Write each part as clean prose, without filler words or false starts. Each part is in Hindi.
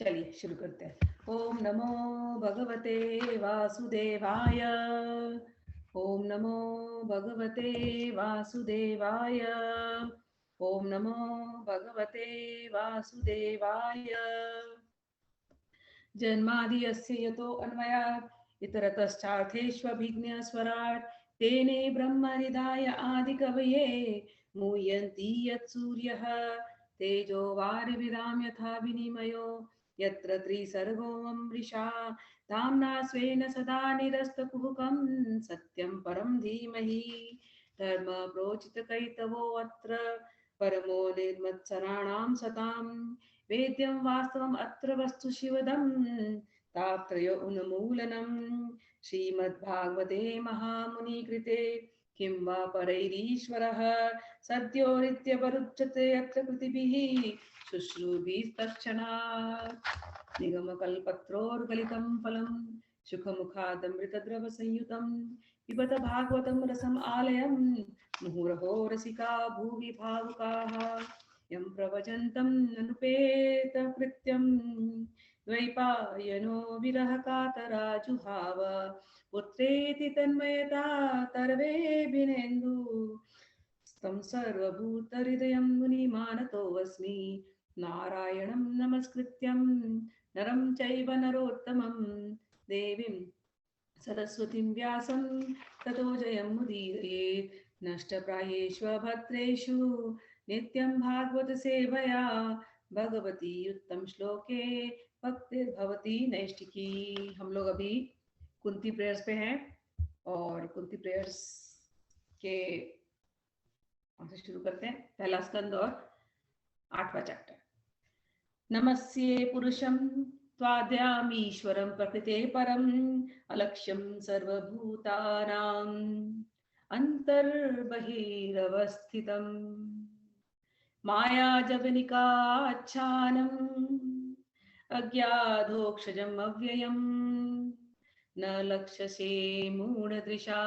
चलिए शुरू करते हैं। ओम नमो भगवते वासुदेवाय। ओम नमो भगवते वासुदेवाय। ओम नमो भगवते वासुदेवाय। जन्माद्यस्य यतो अन्वयात् इतरतश्चार्थेष्वभिज्ञस्वराट् तेने ब्रह्मनिधाय आदिकवये मुह्यन्ति यत्सूर्यः तेजो वारिभिरां यथा विनिमयो यत्र त्रिसर्गो अमृषा धाम्ना स्वेन सदा निरस्तकुहकं सत्यं परं धीमहि धर्म प्रोचितकैतवो अत्र परमो निर्मत्सराणां सतां वेद्यं वास्तवम् अत्र वस्तु शिवदं तापत्रयो उन्मूलनं श्रीमद्भागवते महामुनिकृते किं वा परैरीश्वरः सद्योरित्यवरुच्यते यत्र कृतिभिः शुश्रूभिस्तत्क्षणात् निगमकल्पत्रोर्गलितं फलं सुखमुखादमृतद्रवसंयुतं पिबत भागवतं रसम् आलयं मुहुरहो रसिका भुवि भावुकाः यं प्रवचन्तं ननुपेतकृत्यं द्वैपायनो विरहकातराजुहाव पुत्रेति तन्मयता तरवेभिनेन्दु तं सर्वभूतहृदयं मुनिमानतोऽस्मि नारायणं नमस्कृत्यं नरं चैव नरोत्तमं देवीं सरस्वतीं व्यासं ततो जयमुदीरयेत् नष्टप्रायेष्वभद्रेषु नित्यं भागवत सेवया भगवती उत्तम श्लोके भक्तिर्भवती नैष्टिकी। हम लोग अभी कुंती प्रेयर्स पे हैं और कुंती प्रेयर्स के हमसे शुरू करते हैं। पहला स्कंद और 8वां चैप्टर। नमस्ये पुरुषं त्वाद्यामीश्वरं प्रकृते परम् अलक्ष्यं सर्वभूतानाम् अन्तर्बहिरवस्थितं मायाजवनिकाच्छानम् अज्ञाधोक्षजम् अव्ययम् न लक्ष्यसे मूढदृशा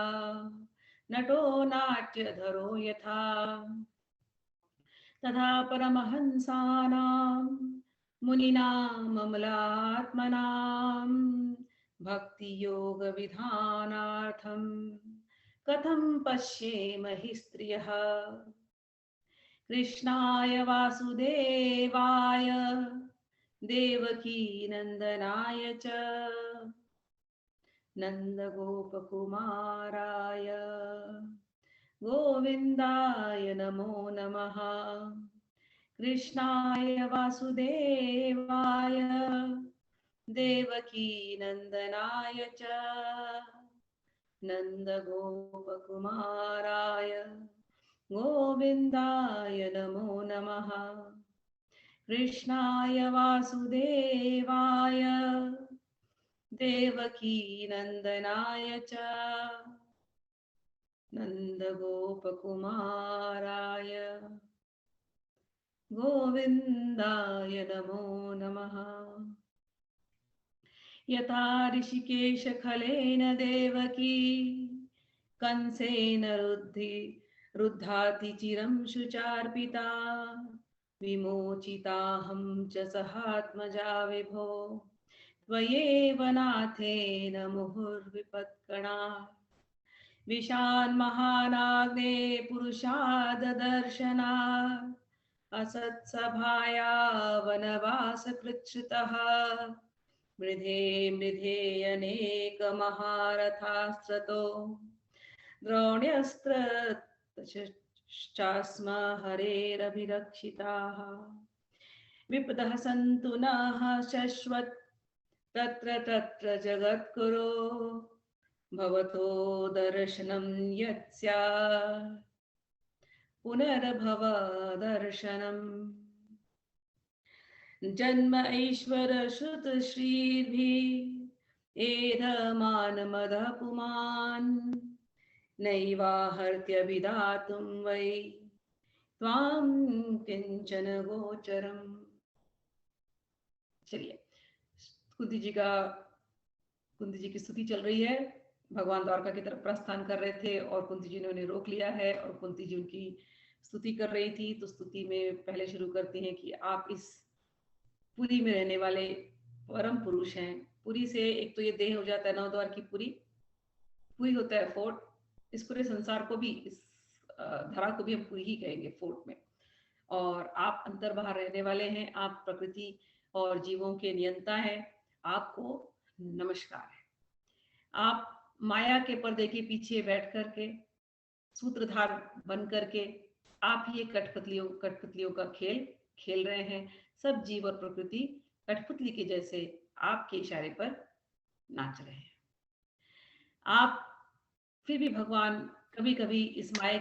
नटो नाट्यधरो यथा तथा परमहंसानां मुनीनां अमलात्मनां भक्तियोगविधानार्थं कथं पश्येम हि स्त्रियः कृष्णाय वासुदेवाय देवकी नन्दनाय च नन्दगोपकुमाराय गोविन्दाय नमो नमः। कृष्णाय वासुदेवाय देवकी नन्दनाय च नन्दगोपकुमाराय गोविन्दाय नमो नमः। कृष्णाय वासुदेवाय देवकी नन्दनाय च नन्दगोपकुमाराय गोविन्दाय नमो नमः। यथा ऋषिकेशखलेन देवकी कंसेन रुद्धाति चिरं शुचार्पिता विमोचिताहं च सहात्मजा विभो त्वयैव नाथेन मुहुर्विपत्कणा विशान्महानाग्ने पुरुषाददर्शनात् असत्सभाया वनवासकृच्छ्रितः मृधे मृधेयनेकमहारथास्त्रतो द्रोण्यस्त्रश्चास्म हरेरभिरक्षिताः विपदः सन्तु नः शश्वत् तत्र तत्र जगत्कुरो भवतो दर्शनं यत्स्यात् पुनर्भव दर्शनम् जन्म ऐश्वर श्रुत श्रीर्भिः एधमानमदः पुमान् नैवाहर्त्यभिधातुं वै त्वां किंचन गोचरम्। चलिए, कुंती जी की स्तुति चल रही है। भगवान द्वारका की तरफ प्रस्थान कर रहे थे और कुंती जी ने उन्हें रोक लिया है और कुंती जी उनकी स्तुति कर रही थी। तो स्तुति में पहले शुरू करती हैं कि आप इस पुरी में रहने वाले परम पुरुष हैं। पुरी से एक तो ये देह हो जाता है 9 द्वार की पुरी, पुरी होता है फोर्ट। इस पूरे संसार को भी, इस धरा को भी हम पुरी ही कहेंगे, फोर्ट में। और आप अंतर बाहर रहने वाले हैं, आप प्रकृति और जीवों के नियंता हैं। आपको नमस्कार है। आप माया के पर्दे के पीछे बैठ करके, सूत्रधार बन करके आप ये कठपुतलियों का खेल खेल रहे हैं। सब जीव और प्रकृति कठपुतली के जैसे आपके इशारे पर नाच रहे हैं। आप फिर भी भगवान कभी कभी इस माया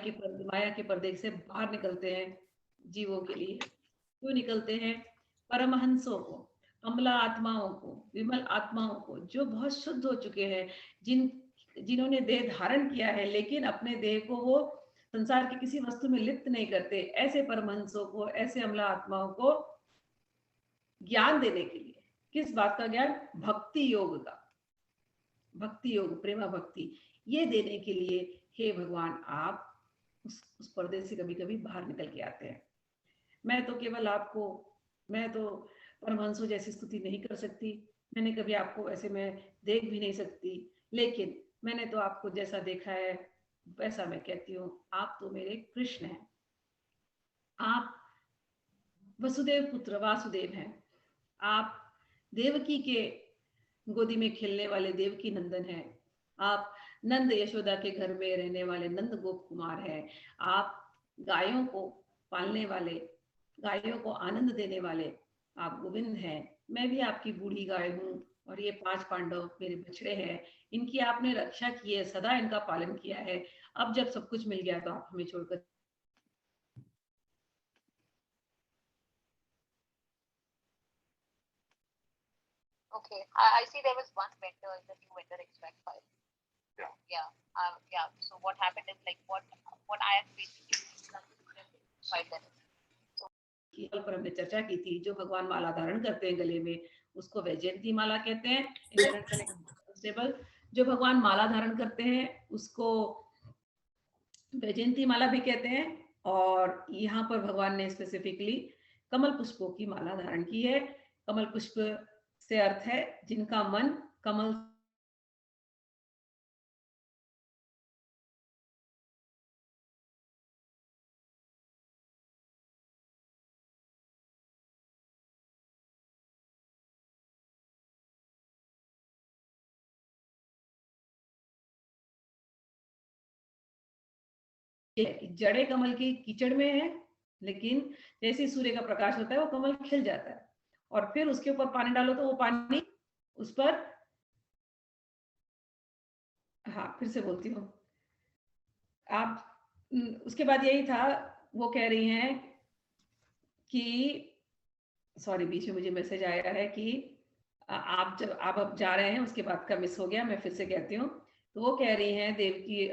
के पर्दे से बाहर निकलते हैं जीवों के लिए। क्यों निकलते हैं? परमहंसों को, अमला आत्माओं को, विमल आत्माओं को, जो बहुत शुद्ध हो चुके हैं, जिन्होंने देह धारण किया है लेकिन अपने देह को वो संसार की किसी वस्तु में लिप्त नहीं करते, ऐसे परमहंसों को, ऐसे अमला आत्माओं को ज्ञान देने के लिए। किस बात का ज्ञान? भक्ति योग का। भक्ति योग, प्रेमा भक्ति, ये देने के लिए हे भगवान आप उस पर्दे से कभी कभी बाहर निकल के आते हैं। मैं तो केवल आपको, मैं तो परमहंसों जैसी स्तुति नहीं कर सकती, मैंने कभी आपको ऐसे में देख भी नहीं सकती, लेकिन मैंने तो आपको जैसा देखा है वैसा मैं कहती हूँ, आप तो मेरे कृष्ण हैं। आप वसुदेव पुत्र वासुदेव हैं। आप देवकी के गोदी में खेलने वाले देवकी नंदन हैं। आप नंद यशोदा के घर में रहने वाले नंद गोप कुमार हैं। आप गायों को पालने वाले, गायों को आनंद देने वाले आप गोविंद हैं। मैं भी आपकी बूढ़ी गाय हूँ और ये 5 पांडव मेरे बछड़े हैं। इनकी आपने रक्षा की है, सदा इनका पालन किया है। अब जब सब कुछ मिल गया तो आप हमें छोड़कर। Okay, I see there was one vendor in the new vendor extract file. Yeah. Yeah. So what happened is like what I have basically file there. कल पर हमने चर्चा की थी, जो भगवान माला धारण करते हैं गले में उसको वैजयंती माला कहते हैं। इंटरनेट कनेक्टेबल जो भगवान माला धारण करते हैं उसको वैजयंती माला भी कहते हैं। और यहाँ पर भगवान ने स्पेसिफिकली कमल पुष्पों की माला धारण की है। कमल पुष्प से अर्थ है जिनका मन कमल जड़े कमल की कीचड़ में है, लेकिन जैसे सूर्य का प्रकाश होता है वो कमल खिल जाता है और फिर उसके ऊपर पानी डालो तो वो पानी उस पर, हाँ फिर से बोलती हूँ, आप उसके बाद यही था। वो कह रही हैं कि सॉरी बीच में मुझे मैसेज आया है कि आप जब आप अब जा रहे हैं, उसके बाद का मिस हो गया, मैं फिर से कहती हूँ। तो वो कह रही हैं देव की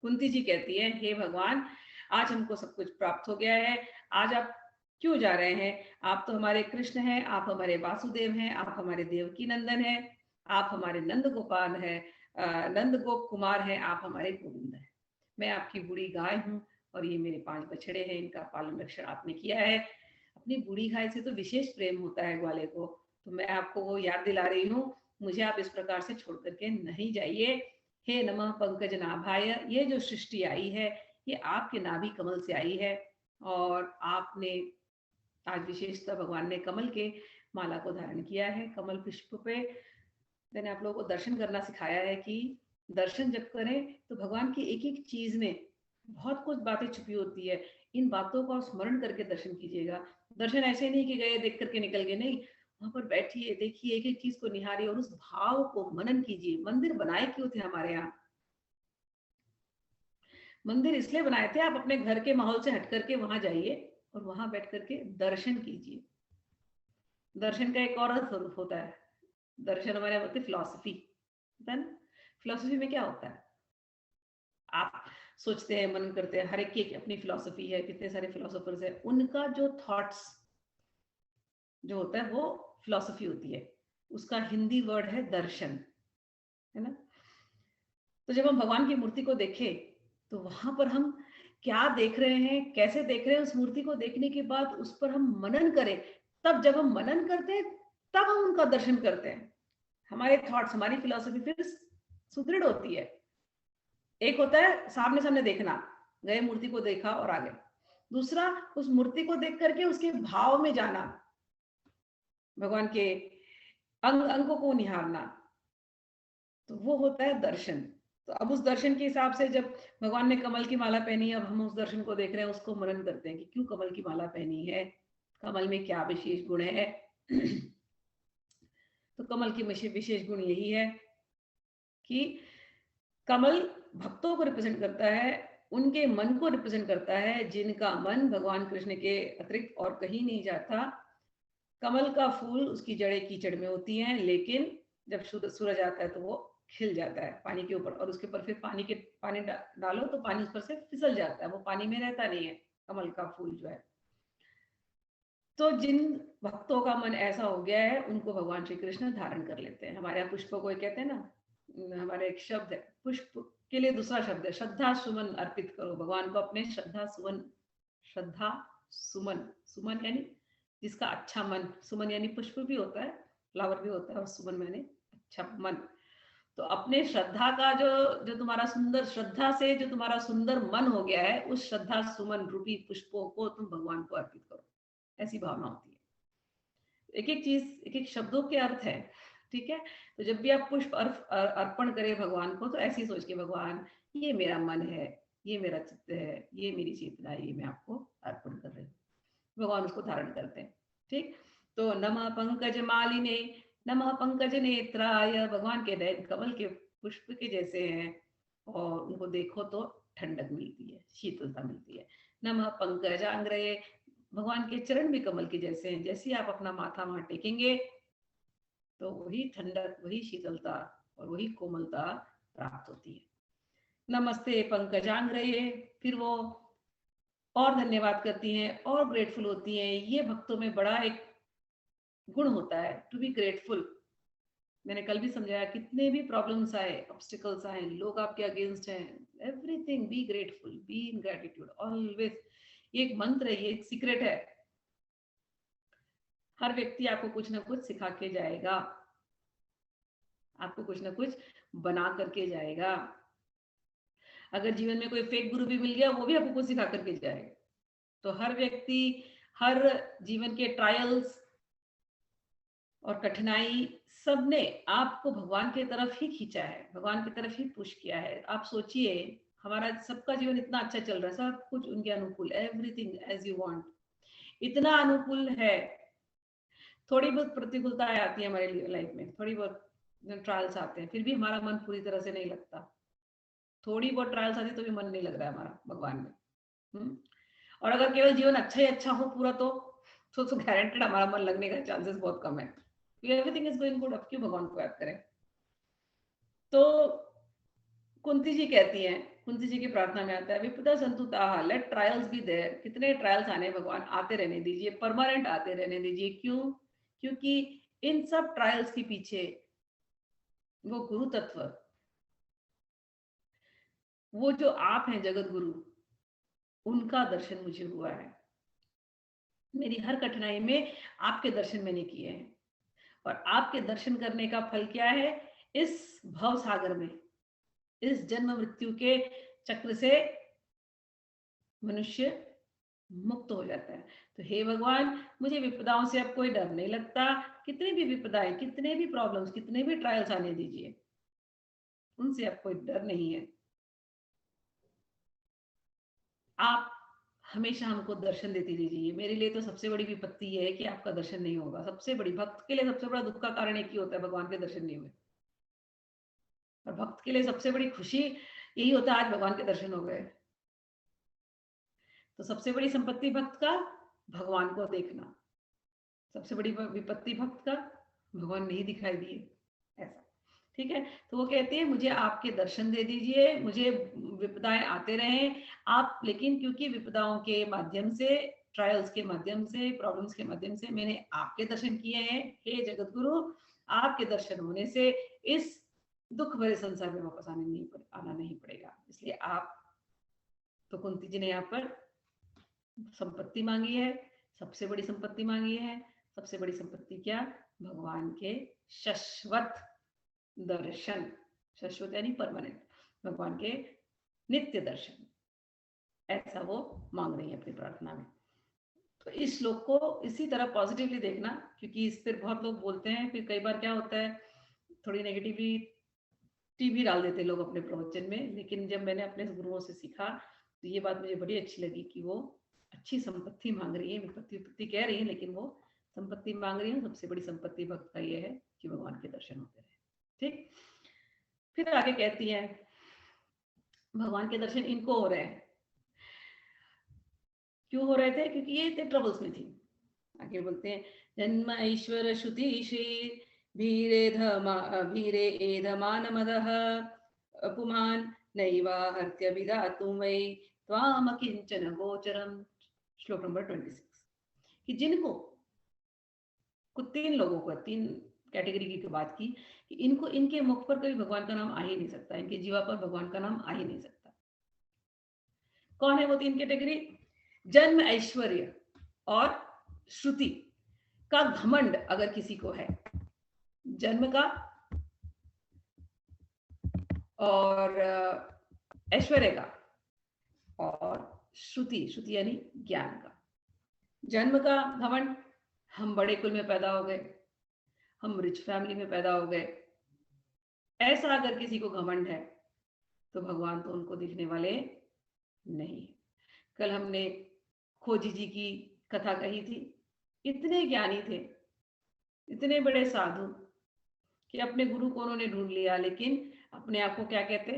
कुंती जी कहती है, हे भगवान आज हमको सब कुछ प्राप्त हो गया है, आज आप क्यों जा रहे हैं? आप तो हमारे कृष्ण हैं, आप हमारे वासुदेव हैं, आप हमारे देवकी नंदन हैं, आप हमारे नंद गोपाल हैं, नंद गोप कुमार हैं, आप हमारे गोविंद हैं। मैं आपकी बूढ़ी गाय हूँ और ये मेरे 5 बछड़े हैं, इनका पालन रक्षण आपने किया है। अपनी बूढ़ी गाय से तो विशेष प्रेम होता है ग्वाले को, तो मैं आपको वो याद दिला रही हूँ, मुझे आप इस प्रकार से छोड़ करके नहीं जाइए। हे नमः पंकज नाभाय, ये जो सृष्टि आई है ये आपके नाभि कमल से आई है और आपने आज विशेषतः भगवान ने कमल के माला को धारण किया है। कमल पुष्प पे मैंने आप लोगों को दर्शन करना सिखाया है कि दर्शन जब करें तो भगवान की एक एक चीज में बहुत कुछ बातें छुपी होती है। इन बातों को स्मरण करके दर्शन कीजिएगा। दर्शन ऐसे नहीं कि गए देख करके निकल गए, नहीं, वहां पर बैठिए, देखिए, एक एक चीज को निहारिए और उस भाव को मनन कीजिए। मंदिर बनाए क्यों थे हमारे यहाँ? मंदिर इसलिए बनाए थे, आप अपने घर के माहौल से हट करके वहां जाइए और वहां बैठ करके दर्शन कीजिए। दर्शन का एक और अर्थ होता है, दर्शन हमारे होते फिलॉसफी, फिलॉसफी में क्या होता है? आप सोचते हैं, मनन करते हैं, हर एक की अपनी फिलॉसफी है, कितने सारे फिलोसोफर्स हैं, उनका जो थॉट्स जो होता है वो फिलॉसफी होती है। उसका हिंदी वर्ड है दर्शन, है ना? तो जब हम भगवान की मूर्ति को देखें तो वहां पर हम क्या देख रहे हैं, कैसे देख रहे हैं, उस मूर्ति को देखने के बाद उस पर हम मनन करें, तब जब हम मनन करते हैं तब हम उनका दर्शन करते हैं, हमारे थॉट्स, हमारी फिलॉसफी फिर सुदृढ़ होती है। एक होता है सामने सामने देखना, गए मूर्ति को देखा और आ गए। दूसरा, उस मूर्ति को देख करके उसके भाव में जाना, भगवान के अंग अंगों को निहारना, तो वो होता है दर्शन। तो अब उस दर्शन के हिसाब से जब भगवान ने कमल की माला पहनी, अब हम उस दर्शन को देख रहे हैं, उसको मनन करते हैं कि क्यों कमल की माला पहनी है, कमल में क्या विशेष गुण है। तो कमल की विशेष गुण यही है कि कमल भक्तों को रिप्रेजेंट करता है, उनके मन को रिप्रेजेंट करता है, जिनका मन भगवान कृष्ण के अतिरिक्त और कहीं नहीं जाता। कमल का फूल, उसकी जड़ें कीचड़ में होती हैं, लेकिन जब सूरज आता है तो वो खिल जाता है पानी के ऊपर, और उसके ऊपर फिर पानी डालो तो पानी उस पर से फिसल जाता है, वो पानी में रहता नहीं है कमल का फूल जो है। तो जिन भक्तों का मन ऐसा हो गया है, उनको भगवान श्री कृष्ण धारण कर लेते हैं। हमारे यहाँ पुष्पों को कहते हैं ना, हमारे एक शब्द है पुष्प के लिए, दूसरा शब्द है श्रद्धा सुमन अर्पित करो भगवान को अपने। श्रद्धा सुमन, सुमन यानी जिसका अच्छा मन, सुमन यानी पुष्प भी होता है, फ्लावर भी होता है, और सुमन मैंने अच्छा मन। तो अपने श्रद्धा का जो जो तुम्हारा सुंदर, श्रद्धा से जो तुम्हारा सुंदर मन हो गया है, उस श्रद्धा सुमन रूपी पुष्पों को तुम भगवान को अर्पित करो, ऐसी भावना होती है। एक एक चीज, एक एक शब्दों के अर्थ है, ठीक है। तो जब भी आप पुष्प अर्पण करें भगवान को, तो ऐसी सोच के भगवान, ये मेरा मन है, ये मेरा चित्त है, ये मेरी चेतना है, ये मैं आपको अर्पण कर रही हूँ। भगवान उसको धारण करते हैं, ठीक। तो नमः पंकज मालिने, नमः पंकज नेत्राय, भगवान के नयन कमल के पुष्प के जैसे हैं, और उनको देखो तो ठंडक मिलती है, शीतलता मिलती है। नमः पंकजांग्रये, भगवान के चरण भी कमल के जैसे हैं, जैसे आप अपना माथा वहां टेकेंगे तो वही ठंडक, वही शीतलता और वही कोमलता प्राप्त होती है। नमस्ते पंकजांग्रये, फिर वो और धन्यवाद करती हैं और ग्रेटफुल होती हैं। ये भक्तों में बड़ा एक गुण होता है, टू बी ग्रेटफुल। मैंने कल भी समझाया, कितने भी प्रॉब्लम्स आए, ऑब्स्टिकल्स आए, लोग आपके अगेंस्ट हैं, everything be grateful, be in gratitude always. ये एक मंत्र है, ये एक सीक्रेट है। हर व्यक्ति आपको कुछ ना कुछ सिखा के जाएगा, आपको कुछ ना कुछ बना करके जाएगा। अगर जीवन में कोई फेक गुरु भी मिल गया, वो भी आपको कुछ सिखा करके जाएगा। तो हर व्यक्ति, हर जीवन के ट्रायल्स और कठिनाई, सबने आपको भगवान की तरफ ही खींचा है, भगवान की तरफ ही पुश किया है। आप सोचिए, हमारा सबका जीवन इतना अच्छा चल रहा है, सब कुछ उनके अनुकूल, एवरीथिंग एज यू वांट, इतना अनुकूल है। थोड़ी बहुत प्रतिकूलताएं आती है हमारी लाइफ में, थोड़ी बहुत ट्रायल्स आते हैं, फिर भी हमारा मन पूरी तरह से नहीं लगता। थोड़ी बहुत ट्रायल्स आती है तो भी मन नहीं लग रहा है हमारा भगवान में। और अगर केवल जीवन अच्छा ही अच्छा हो पूरा, तो गारंटेड हमारा मन लगने का चांसेस बहुत कम है। एवरीथिंग इज गोइंग गुड, अब क्यों भगवान को याद करें। तो कुंती जी कहती हैं, कुंती जी की प्रार्थना में आता है, विपदा संतुताः, लेट ट्रायल्स बी देयर। कितने ट्रायल्स आने भगवान, आते रहने दीजिए, परमानेंट आते रहने दीजिए। क्यों? क्योंकि इन सब ट्रायल्स के पीछे वो गुरु तत्व, वो जो आप हैं जगत गुरु, उनका दर्शन मुझे हुआ है। मेरी हर कठिनाई में आपके दर्शन मैंने किए हैं, और आपके दर्शन करने का फल क्या है? इस भव सागर में, इस जन्म मृत्यु के चक्र से मनुष्य मुक्त हो जाता है। तो हे भगवान, मुझे विपदाओं से अब कोई डर नहीं लगता। कितनी भी विपदाएं, कितने भी प्रॉब्लम्स, कितने भी ट्रायल्स आने दीजिए, उनसे अब कोई डर नहीं है। आप हमेशा हमको दर्शन देती रहिए। मेरे लिए तो सबसे बड़ी विपत्ति ये है कि आपका दर्शन नहीं होगा। सबसे बड़ी, भक्त के लिए सबसे बड़ा दुख का कारण एक ही होता है, भगवान के दर्शन नहीं हुए। और भक्त के लिए सबसे बड़ी खुशी यही होता है, आज भगवान के दर्शन हो गए। तो सबसे बड़ी संपत्ति भक्त का भगवान को देखना, सबसे बड़ी विपत्ति भक्त का भगवान नहीं दिखाई दिए, ऐसा। ठीक है। तो वो कहते हैं, मुझे आपके दर्शन दे दीजिए, मुझे विपदाएं आते रहें आप, लेकिन क्योंकि विपदाओं के माध्यम से, ट्रायल्स के माध्यम से, प्रॉब्लम्स के माध्यम से मैंने आपके दर्शन किए हैं, हे जगत गुरु, आपके दर्शन होने से इस दुख भरे संसार में वापस आना नहीं पड़ेगा। इसलिए आप, तो कुंती जी ने यहाँ पर संपत्ति मांगी है, सबसे बड़ी संपत्ति मांगी है। सबसे बड़ी संपत्ति क्या? भगवान के शाश्वत दर्शन, शाश्वत यानी परमानेंट, भगवान के नित्य दर्शन, ऐसा वो मांग रही है अपनी प्रार्थना में। तो इस श्लोक को इसी तरह पॉजिटिवली देखना, क्योंकि इस पर बहुत लोग बोलते हैं, फिर कई बार क्या होता है थोड़ी नेगेटिविटी भी डाल देते लोग अपने प्रवचन में। लेकिन जब मैंने अपने गुरुओं से सीखा तो ये बात मुझे बड़ी अच्छी लगी कि वो अच्छी संपत्ति मांग रही है, विपत्ति कह रही है लेकिन वो संपत्ति मांग रही है। सबसे बड़ी संपत्ति भक्त का ये है कि भगवान के दर्शन होते रहे। ठीक, फिर आगे कहती है भगवान के दर्शन इनको हो रहे हैं, क्यों हो रहे थे? क्योंकि ये ट्रबल्स में थी। आगे बोलते हैं जन्म ऐश्वर श्रुति श्री भीरे एधमान मदः अपमान नैवा हर्त्य विधातु वै त्वाम किंचन गोचरम। श्लोक नंबर 26। कि जिनको कुछ तीन लोगों को, तीन कैटेगरी की बात की कि इनको, इनके मुख पर कभी भगवान का नाम आ ही नहीं सकता, इनके जीवा पर भगवान का नाम आ ही नहीं सकता। कौन है वो तीन कैटेगरी? जन्म ऐश्वर्य और श्रुति का घमंड अगर किसी को है, जन्म का और ऐश्वर्य का और श्रुति यानी ज्ञान का। जन्म का घमंड, हम बड़े कुल में पैदा हो गए, हम रिच फैमिली में पैदा हो गए, ऐसा अगर किसी को घमंड है तो भगवान तो उनको दिखने वाले नहीं। कल हमने खोजी जी की कथा कही थी, इतने ज्ञानी थे, इतने बड़े साधु कि अपने गुरु को उन्होंने ढूंढ लिया, लेकिन अपने आप को क्या कहते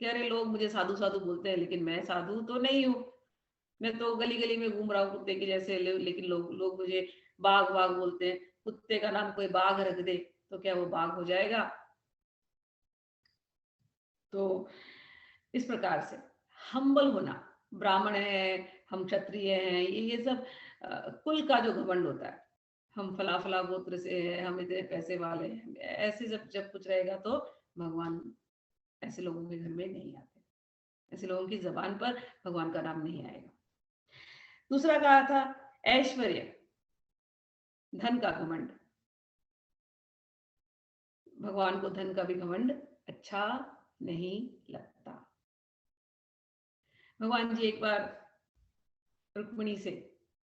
कि अरे लोग मुझे साधु साधु बोलते हैं लेकिन मैं साधु तो नहीं हूँ, मैं तो गली गली में घूम रहा हूँ कुत्ते के जैसे, लेकिन लोग मुझे बाघ बोलते हैं। कुत्ते का नाम कोई बाघ रख दे तो क्या वो बाघ हो जाएगा? तो इस प्रकार से हम्बल होना, ब्राह्मण है, हम क्षत्रिय हैं, ये सब कुल का जो घमंड होता है, हम फला गोत्र से है, हम इतने पैसे वाले हैं, ऐसे जब कुछ रहेगा तो भगवान ऐसे लोगों के घर में नहीं आते, ऐसे लोगों की जबान पर भगवान का नाम नहीं आएगा। दूसरा कहा था ऐश्वर्य, धन का घमंड। भगवान को धन का भी घमंड अच्छा नहीं लगता। भगवान जी एक बार रुक्मिणी से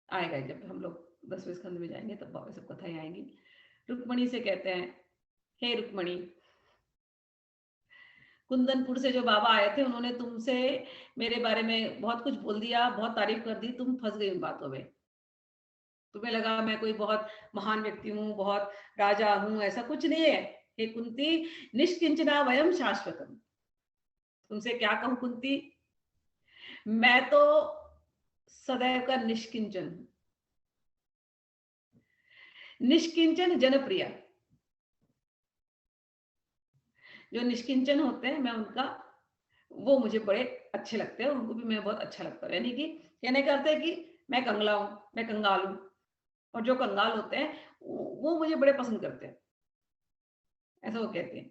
आएगा, जब हम लोग 10वें स्कंद में जाएंगे तब सब कथाएं आएंगी। रुक्मिणी से कहते हैं, हे रुक्मिणी, कुंदनपुर से जो बाबा आए थे उन्होंने तुमसे मेरे बारे में बहुत कुछ बोल दिया, बहुत तारीफ कर दी, तुम फंस गई उन बातों में। तुम्हें लगा मैं कोई बहुत महान व्यक्ति हूँ, बहुत राजा हूँ, ऐसा कुछ नहीं है। हे कुंती, निष्किंचना वयम शाश्वतम। तुमसे क्या कहूं कुंती, मैं तो सदैव का निष्किंचन हूं। निष्किंचन जनप्रिय, जो निष्किंचन होते हैं मैं उनका, वो मुझे बड़े अच्छे लगते हैं, उनको भी मैं बहुत अच्छा लगता हूँ। यानी कि कहने का अर्थ है कि मैं कंगला हूं, मैं कंगाल हूं, और जो कंगाल होते हैं वो मुझे बड़े पसंद करते हैं, ऐसा वो कहते हैं।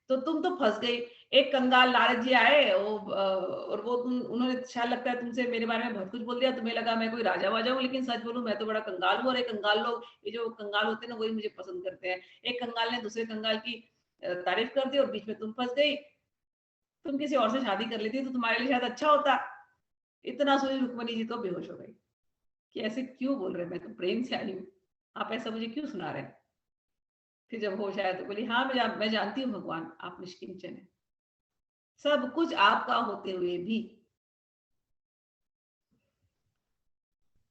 तो तुम तो फंस गई। एक कंगाल लालच जी आए और वो उन्होंने शायद लगता है तुमसे मेरे बारे में बहुत कुछ बोल दिया, तुम्हें लगा मैं कोई राजा वाजा हूँ, लेकिन सच बोलूं मैं तो बड़ा कंगाल हूँ। और एक कंगाल लोग, ये जो कंगाल होते हैं ना, वही मुझे पसंद करते हैं। एक कंगाल ने दूसरे कंगाल की तारीफ कर दी और बीच में तुम फंस गई। तुम किसी और से शादी कर लेती तो तुम्हारे लिए शायद अच्छा होता। इतना सोच रुक्मणी जी तो बेहोश हो गई कि ऐसे क्यों बोल रहे, मैं तो प्रेम से आई हूँ, आप ऐसा मुझे क्यों सुना रहे हैं। फिर जब होश आया तो बोली, हाँ मैं जानती हूँ भगवान आप निष्किंचन है, सब कुछ आपका होते हुए भी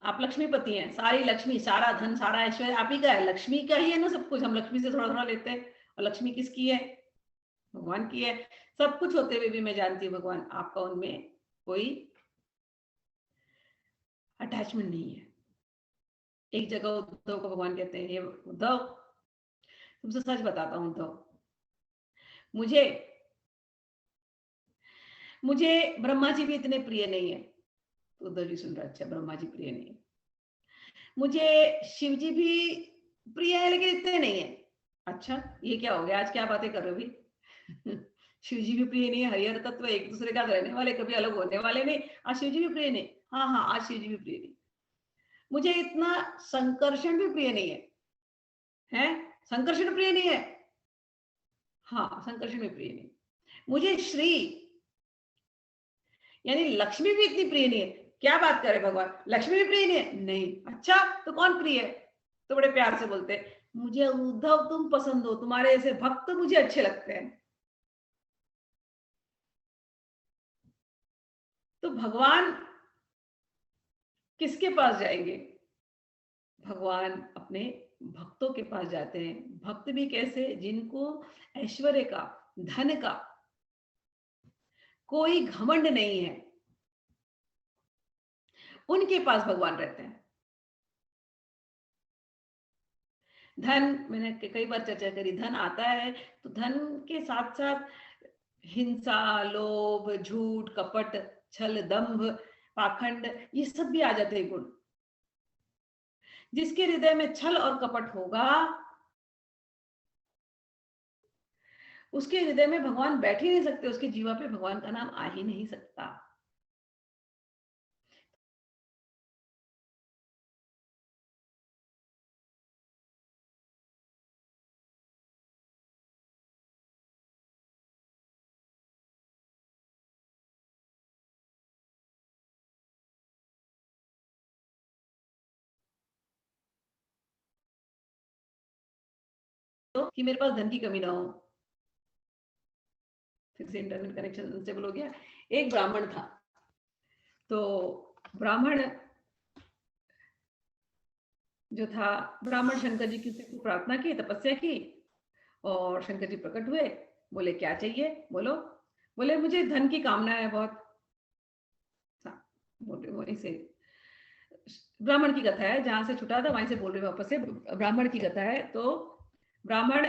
आप लक्ष्मीपति हैं। सारी लक्ष्मी, सारा धन, सारा ऐश्वर्य आप ही का है, लक्ष्मी का ही है ना सब कुछ। हम लक्ष्मी से थोड़ा थोड़ा लेते हैं, और लक्ष्मी किसकी है? भगवान की है। सब कुछ होते हुए भी मैं जानती हूँ भगवान आपका उनमें कोई अटैचमेंट नहीं है। एक जगह उद्धव को भगवान कहते हैं, हे उद्धव, तुमसे सच बताता हूँ उद्धव, मुझे ब्रह्मा जी भी इतने प्रिय नहीं है। तो उद्धव जी सुन रहे, अच्छा ब्रह्मा जी प्रिय नहीं है, मुझे शिव जी भी प्रिय है लेकिन इतने नहीं है। अच्छा ये क्या हो गया, आज क्या बातें कर रहे हो भी? शिव जी भी प्रिय नहीं है, हरिहर तत्व एक दूसरे का रहने वाले, कभी अलग होने वाले नहीं। आज शिव जी भी प्रिय नहीं, हाँ आज शिव जी भी प्रिय नहीं। मुझे इतना संकर्षण भी प्रिय नहीं है, हैं? संकर्षण प्रिय नहीं है, हाँ संकर्षण भी प्रिय नहीं। मुझे श्री यानी लक्ष्मी भी इतनी प्रिय नहीं है। क्या बात करे भगवान, लक्ष्मी भी प्रिय नहीं है? नहीं। अच्छा तो कौन प्रिय है? तो बड़े प्यार से बोलते हैं, मुझे उद्धव तुम पसंद हो, तुम्हारे ऐसे भक्त मुझे अच्छे लगते हैं। तो भगवान किसके पास जाएंगे? भगवान अपने भक्तों के पास जाते हैं। भक्त भी कैसे? जिनको ऐश्वर्य का, धन का कोई घमंड नहीं है, उनके पास भगवान रहते हैं। धन, मैंने कई बार चर्चा करी, धन आता है तो धन के साथ साथ हिंसा, लोभ, झूठ, कपट, छल, दंभ, पाखंड, ये सब भी आ जाते हैं गुण। जिसके हृदय में छल और कपट होगा, उसके हृदय में भगवान बैठ ही नहीं सकते, उसके जीवा पे भगवान का नाम आ ही नहीं सकता। तो कि मेरे पास धन की कमी ना हो। फिर से इंटरनेट कनेक्शन अनस्टेबल हो गया। एक ब्राह्मण था, तो ब्राह्मण जो था, ब्राह्मण शंकर जी की प्रार्थना की, तपस्या की, और शंकर जी प्रकट हुए। बोले क्या चाहिए, बोलो। बोले मुझे धन की कामना है बहुत। बोले वहीं से ब्राह्मण की कथा है, जहां से छुटा था वहीं से बोल रहे वापस से। ब्राह्मण की कथा है। तो ब्राह्मण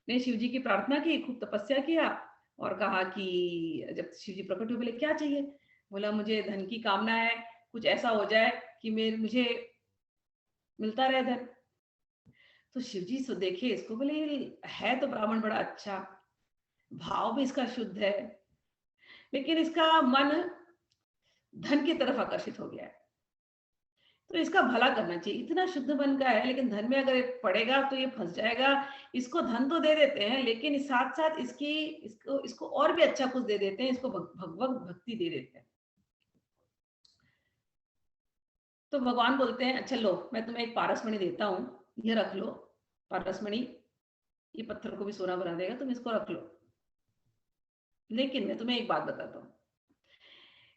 ने शिव जी की प्रार्थना की, खूब तपस्या किया, और कहा कि जब शिव जी प्रकट हुए, बोले क्या चाहिए? बोला मुझे धन की कामना है, कुछ ऐसा हो जाए कि मुझे मिलता रहे धन। तो शिव जी सो देखे इसको, बोले है तो ब्राह्मण बड़ा अच्छा, भाव भी इसका शुद्ध है, लेकिन इसका मन धन की तरफ आकर्षित हो गया है, तो इसका भला करना चाहिए। इतना शुद्ध मन का है, लेकिन धन में अगर पड़ेगा तो ये फंस जाएगा। इसको धन तो दे देते हैं, लेकिन साथ साथ इसको और भी अच्छा कुछ दे देते हैं, इसको भगवत भक्ति दे देते हैं। तो भगवान बोलते हैं अच्छा लो, मैं तुम्हें एक पारसमणि देता हूँ, ये रख लो। पारसमणि ये पत्थर को भी सोना बना देगा, तुम इसको रख लो। लेकिन मैं तुम्हें एक बात बताता हूँ,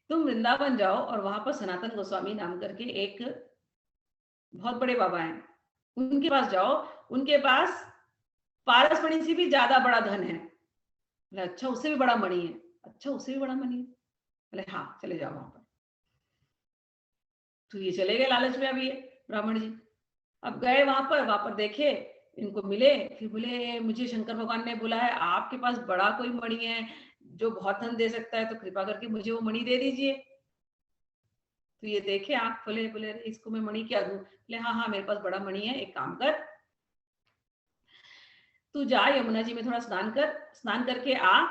तुम वृंदावन जाओ और वहां पर सनातन गोस्वामी नाम करके एक बहुत बड़े बाबा हैं, उनके पास जाओ, उनके पास पारसमणि से भी ज्यादा बड़ा धन है। बोले अच्छा उससे भी बड़ा मणि है? अच्छा उससे भी बड़ा मणि है? बोले हाँ चले जाओ वहां पर। तो ये चले गए लालच में। अभी ब्राह्मण जी अब गए वहां पर देखे, इनको मिले, फिर बोले मुझे शंकर भगवान ने बोला है आपके पास बड़ा कोई मणि है जो बहुत धन दे सकता है, तो कृपा करके मुझे वो मणि दे दीजिए। तो ये देखे आंख खोले, बोले इसको मैं मणि क्या दूं? बोले हाँ हाँ मेरे पास बड़ा मणि है, एक काम कर, तू जा यमुना जी में थोड़ा स्नान कर, स्नान करके आ,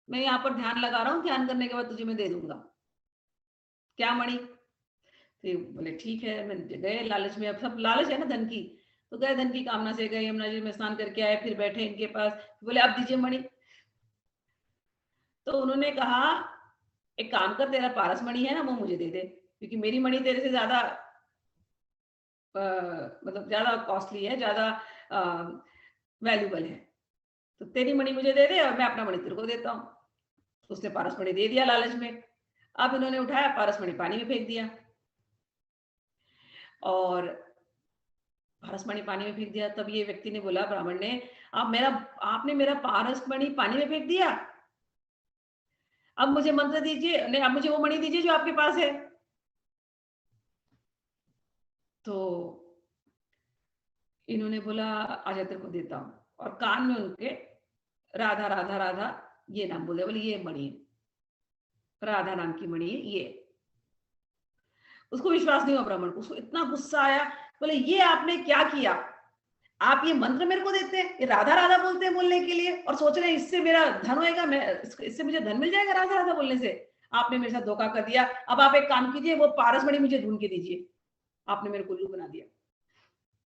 मैं यहाँ पर ध्यान लगा रहा हूँ, ध्यान करने के बाद तुझे मैं दे दूंगा। क्या मणि? तो बोले ठीक है। मैं गए लालच में, अब सब लालच है ना धन की, तो गए धन की कामना से, गए यमुना जी में स्नान करके आए, फिर बैठे इनके पास, बोले अब दीजिए मणि। तो उन्होंने कहा एक काम कर, तेरा पारस मणि है ना वो मुझे दे दे, क्योंकि मेरी मणि तेरे से ज्यादा मतलब ज्यादा कॉस्टली है, ज्यादा वैल्यूबल है, तो तेरी मणि मुझे दे दे और मैं अपना मणि तेरे को देता हूँ। तो उसने पारस मणि दे दिया लालच में। अब इन्होंने उठाया पारस मणि पानी में फेंक दिया, और पारस मणि पानी में फेंक दिया। तब ये व्यक्ति ने बोला, ब्राह्मण ने, आपने मेरा पारस मणि पानी में फेंक दिया, अब मुझे मंत्र दीजिए, नहीं अब मुझे वो मणि दीजिए जो आपके पास है। तो इन्होंने बोला आजा तेरे को देता हूँ, और कान में उनके राधा राधा राधा ये नाम बोले, बोले ये मणि राधा नाम की मणि है ये। उसको विश्वास नहीं हुआ ब्राह्मण को, उसको इतना गुस्सा आया, बोले ये आपने क्या किया? आप ये मंत्र मेरे को देते हैं, ये राधा राधा बोलते हैं बोलने के लिए, और सोच रहे हैं इससे मेरा धन होएगा, मैं इससे मुझे धन मिल जाएगा राधा राधा बोलने से। आपने मेरे साथ धोखा कर दिया। अब आप एक काम कीजिए, वो पारस मणि मुझे ढूंढ के दीजिए। आपने मेरे को उल्लू बना दिया।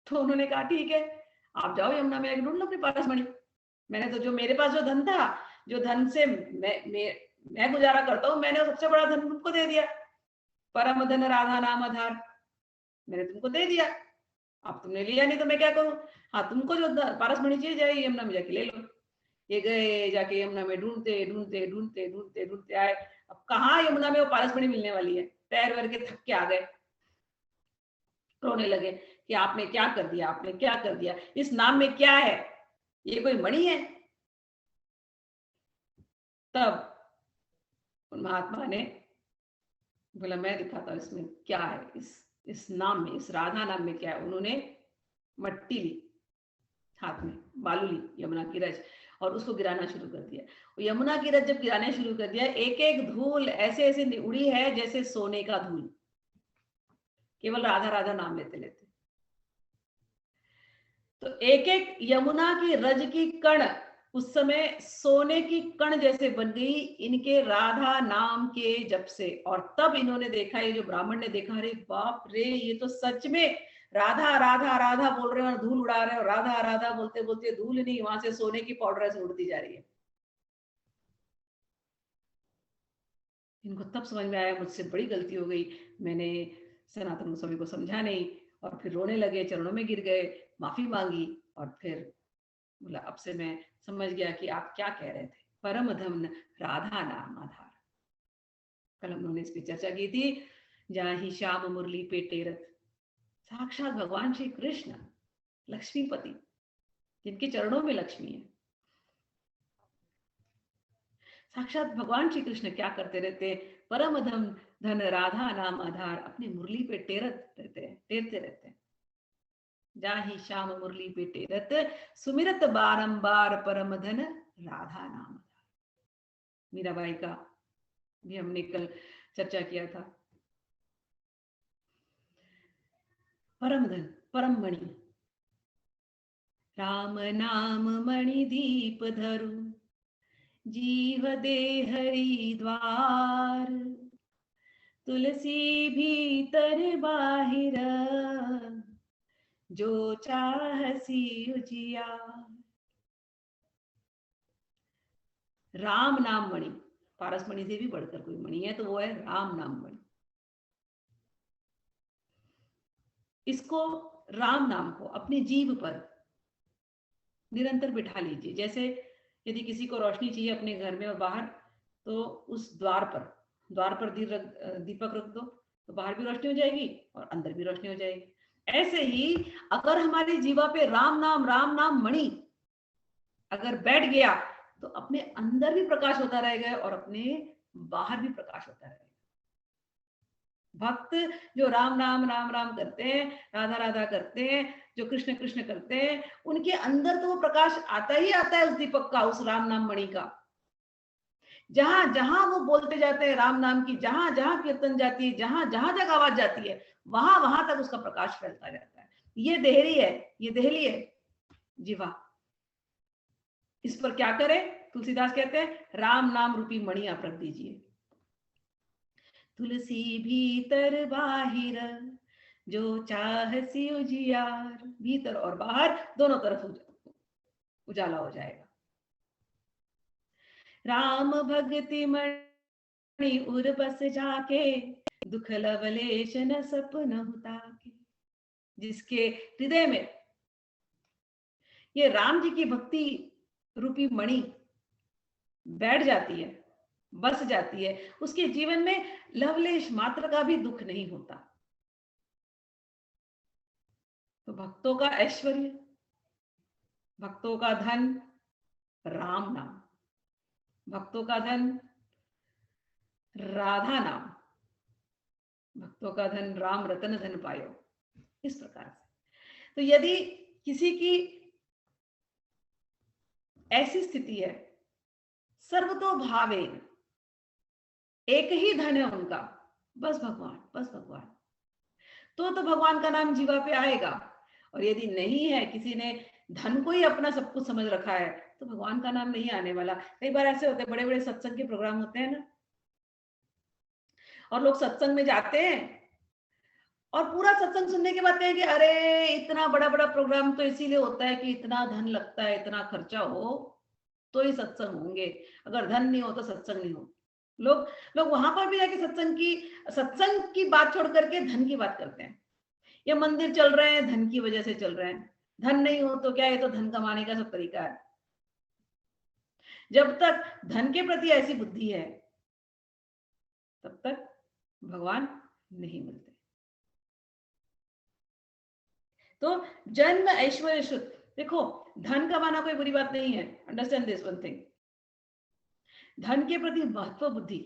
तो उन्होंने कहा ठीक है, आप जाओ यमुना में ढूंढ लो अपने पास मणि। मैंने तो जो मेरे पास जो धन था, जो धन से मैं गुजारा करता हूँ, मैंने सबसे बड़ा धन तुमको दे दिया, परम धन राधा नाम आधार, मैंने तुमको दे दिया। अब तुमने लिया नहीं तो मैं क्या करूं? हाँ, तुमको जो पारस मणि चाहिए जाए यमुना में जाके ले लो। ये गए, जाके यमुना में ढूंढते ढूंढते ढूंढते ढूंढते ढूंढते आए। अब कहाँ यमुना में वो पारस मणि मिलने वाली है? तैर वैर के थक के आ गए, रोने लगे कि आपने क्या कर दिया, आपने क्या कर दिया, इस नाम में क्या है, ये कोई मणि है? तब उन महात्मा ने बोला मैं दिखाता हूं इसमें क्या है, इस नाम में, इस राधा नाम में क्या है। उन्होंने मट्टी ली हाथ में, बालू ली, यमुना की रज, और उसको गिराना शुरू कर दिया। यमुना की रज जब गिराने शुरू कर दिया, एक एक धूल ऐसे ऐसे उड़ी है जैसे सोने का धूल, केवल राधा राधा नाम लेते लेते। तो एक एक यमुना की रज की कण उस समय सोने की कण जैसे बन गई इनके राधा नाम के जप से। और तब इन्होंने देखा, ये जो ब्राह्मण ने देखा, अरे बाप रे, ये तो सच में राधा राधा राधा बोल रहे हैं और धूल उड़ा रहे हैं, और राधा राधा बोलते बोलते धूल नहीं, वहां से सोने की पाउडर से उड़ती जा रही है। इनको तब समझ में आया मुझसे बड़ी गलती हो गई, मैंने सनातन गोस्वामी को समझा नहीं। और फिर रोने लगे, चरणों में गिर गए, माफी मांगी, और फिर बोला अब से मैं समझ गया कि आप क्या कह रहे थे, परम धम्म राधा नाम आधार। कल हम लोगों ने इस पर चर्चा की थी, जहां ही श्याम मुरली पे टेरत, साक्षात भगवान श्री कृष्ण लक्ष्मीपति, जिनके चरणों में लक्ष्मी है, साक्षात भगवान श्री कृष्ण क्या करते रहते, परम धन राधा नाम आधार, अपनी मुरली पे टेरत रहते हैं, टेरते रहते हैं। जाहि श्याम मुरली पे टेरत, सुमिरत बारंबार परम धन राधा नाम आधार। मीराबाई का भी हमने कल चर्चा किया था। परम धन, परम मणि, राम नाम मणि दीप धरु, जीव दे हरि द्वार, तुलसी भीतर बाहिर, जो चाहसी उजियार। राम नाम मणि, पारस मणि से भी बढ़कर कोई मणि है तो वो है राम नाम मणि। इसको, राम नाम को अपनी जीभ पर निरंतर बिठा लीजिए। जैसे यदि किसी को रोशनी चाहिए अपने घर में और बाहर, तो उस द्वार पर दीपक रख दो, तो बाहर भी रोशनी हो जाएगी और अंदर भी रोशनी हो जाएगी। ऐसे ही अगर हमारी जीवा पे राम नाम मणि अगर बैठ गया, तो अपने अंदर भी प्रकाश होता रहेगा और अपने बाहर भी प्रकाश होता रहेगा। भक्त जो राम राम करते हैं, राधा राधा करते हैं, जो कृष्ण कृष्ण करते हैं, उनके अंदर तो वो प्रकाश आता ही आता है उस दीपक का, उस राम नाम मणि का। जहां जहां वो बोलते जाते हैं राम नाम की, जहां जहां कीर्तन जाती है, जहां जहां तक आवाज जाती है, वहां वहां तक उसका प्रकाश फैलता जाता है। ये देहरी है, ये देहली है जीवा। इस पर क्या करे? तुलसीदास कहते हैं राम नाम रूपी मणि आप रख दीजिए। तुलसी भीतर बाहिर, जो चाहसी उजियार, भीतर और बाहर दोनों तरफ उजाला हो जाएगा। राम भक्ति मणि उर बस जाके, दुख लवलेश न सपन हुता के। जिसके हृदय में ये राम जी की भक्ति रूपी मणि बैठ जाती है, बस जाती है, उसके जीवन में लवलेश मात्र का भी दुख नहीं होता। तो भक्तों का ऐश्वर्य, भक्तों का धन राम नाम, भक्तों का धन राधा नाम, भक्तों का धन राम रतन धन पायो। इस प्रकार से, तो यदि किसी की ऐसी स्थिति है, सर्वतो भावेन, एक ही धन है उनका, बस भगवान, बस भगवान, तो भगवान का नाम जीवा पे आएगा। और यदि नहीं है, किसी ने धन को ही अपना सब कुछ समझ रखा है, तो भगवान का नाम नहीं आने वाला। कई बार ऐसे होते हैं, बड़े बड़े सत्संग के प्रोग्राम होते हैं ना, और लोग सत्संग में जाते हैं और पूरा सत्संग सुनने के बाद कहेंगे अरे इतना बड़ा बड़ा प्रोग्राम तो इसीलिए होता है कि इतना धन लगता है, इतना खर्चा हो तो ही सत्संग होंगे, अगर धन नहीं हो तो सत्संग नहीं हो। लोग लोग वहां पर भी जाके सत्संग की बात छोड़ करके धन की बात करते हैं। ये मंदिर चल रहे हैं धन की वजह से चल रहे हैं, धन नहीं हो तो क्या, ये तो धन कमाने का सब तरीका है। जब तक धन के प्रति ऐसी बुद्धि है तब तक भगवान नहीं मिलते। तो जन्म ऐश्वर्य शुद्ध, देखो धन कमाना कोई बुरी बात नहीं है, अंडरस्टैंड दिस वन थिंग। धन के प्रति महत्व बुद्धि,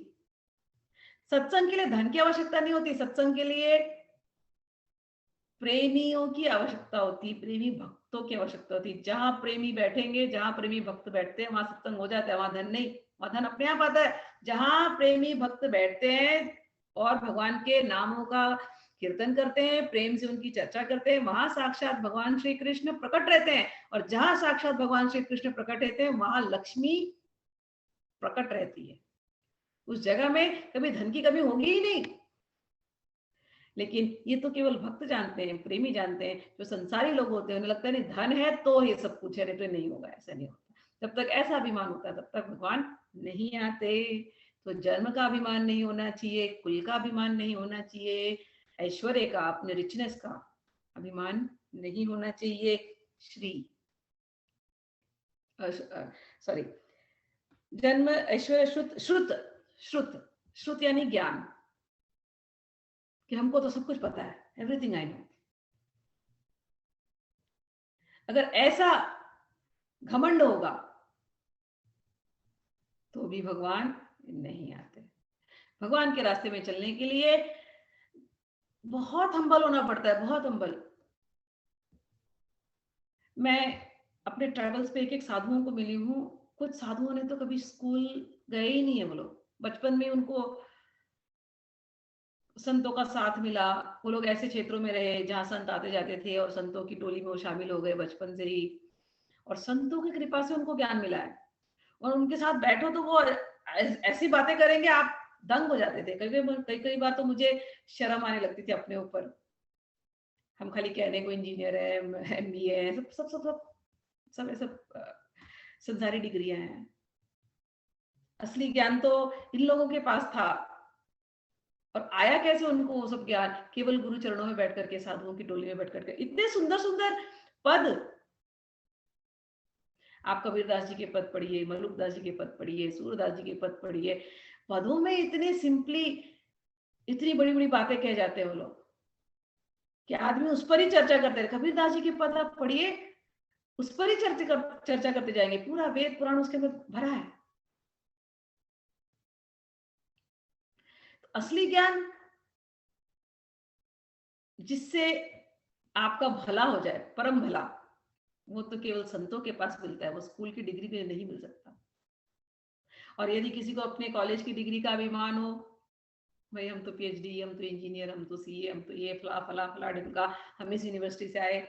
सत्संग के लिए धन की आवश्यकता नहीं होती, सत्संग के लिए प्रेमियों की आवश्यकता होती, प्रेमी भक्तों की आवश्यकता होती। जहां प्रेमी बैठेंगे, जहां प्रेमी भक्त बैठते हैं वहां सत्संग हो जाता है, वहां धन नहीं, वहां धन अपने आप आता है। जहां प्रेमी भक्त बैठते हैं और भगवान के नामों का कीर्तन करते हैं, प्रेम से उनकी चर्चा करते हैं, वहां साक्षात भगवान श्री कृष्ण प्रकट रहते हैं। और जहां साक्षात भगवान श्री कृष्ण प्रकट रहते हैं वहां लक्ष्मी प्रकट रहती है। उस जगह में कभी धन की कमी होगी ही नहीं। लेकिन ये तो केवल भक्त जानते हैं, प्रेमी जानते हैं। जो संसारी लोग होते हैं उन्हें लगता है नहीं धन है तो ये सब कुछ है, नहीं तो नहीं होगा। ऐसा नहीं होता। जब तक ऐसा अभिमान होता है तब तक भगवान नहीं आते। तो जन्म का अभिमान नहीं होना चाहिए, कुल का अभिमान नहीं होना चाहिए, ऐश्वर्य का, अपने रिचनेस का अभिमान नहीं होना चाहिए। श्री सॉरी जन्म ऐश्वर्य श्रुत श्रुत श्रुत श्रुत यानी ज्ञान, कि हमको तो सब कुछ पता है, एवरीथिंग आई नो। अगर ऐसा घमंड होगा तो भी भगवान नहीं आते। भगवान के रास्ते में चलने के लिए बहुत हम्बल होना पड़ता है, बहुत हम्बल। मैं अपने ट्रैवल्स पे एक एक साधुओं को मिली हूँ। कुछ साधुओं ने तो कभी स्कूल गए ही नहीं है। वो लोग बचपन में उनको संतों का साथ मिला, वो लोग ऐसे क्षेत्रों में रहे जहां संत आते जाते थे और संतों की टोली में वो शामिल हो गए बचपन से ही, और संतों की कृपा से उनको ज्ञान मिला है। और उनके साथ बैठो तो वो ऐसी बातें करेंगे आप दंग हो जाते थे। कई बार तो मुझे शर्म आने लगती थी अपने ऊपर। हम खाली कहने को इंजीनियर है, MBA है, सब सब सब सब सब सब संसारी डिग्रियां हैं। असली ज्ञान तो इन लोगों के पास था। और आया कैसे उनको वो सब ज्ञान? केवल गुरु चरणों में बैठ करके, साधुओं की टोली में बैठ करके। इतने सुंदर सुंदर पद, आप कबीरदास जी के पद पढ़िए, मलुकदास जी के पद पढ़िए, सूरदास जी के पद पढ़िए। पदों में इतने सिंपली इतनी बड़ी बड़ी बातें कह जाते हैं वो लोग कि आदमी उस पर ही चर्चा करते हैं। कबीरदास जी के पद आप पढ़िए, उस पर ही चर्चा करते जाएंगे। पूरा वेद पुराण उसके अंदर भरा है। तो असली ज्ञान जिससे आपका भला हो जाए, परम भला, वो तो केवल संतों के पास मिलता है। वो स्कूल की डिग्री में नहीं मिल सकता। और यदि किसी को अपने कॉलेज की डिग्री का अभिमान हो, भाई हम तो PhD, हम तो इंजीनियर, हम तो CA, हम तो ये फला फला फला ढिमका, हम इस यूनिवर्सिटी से आए,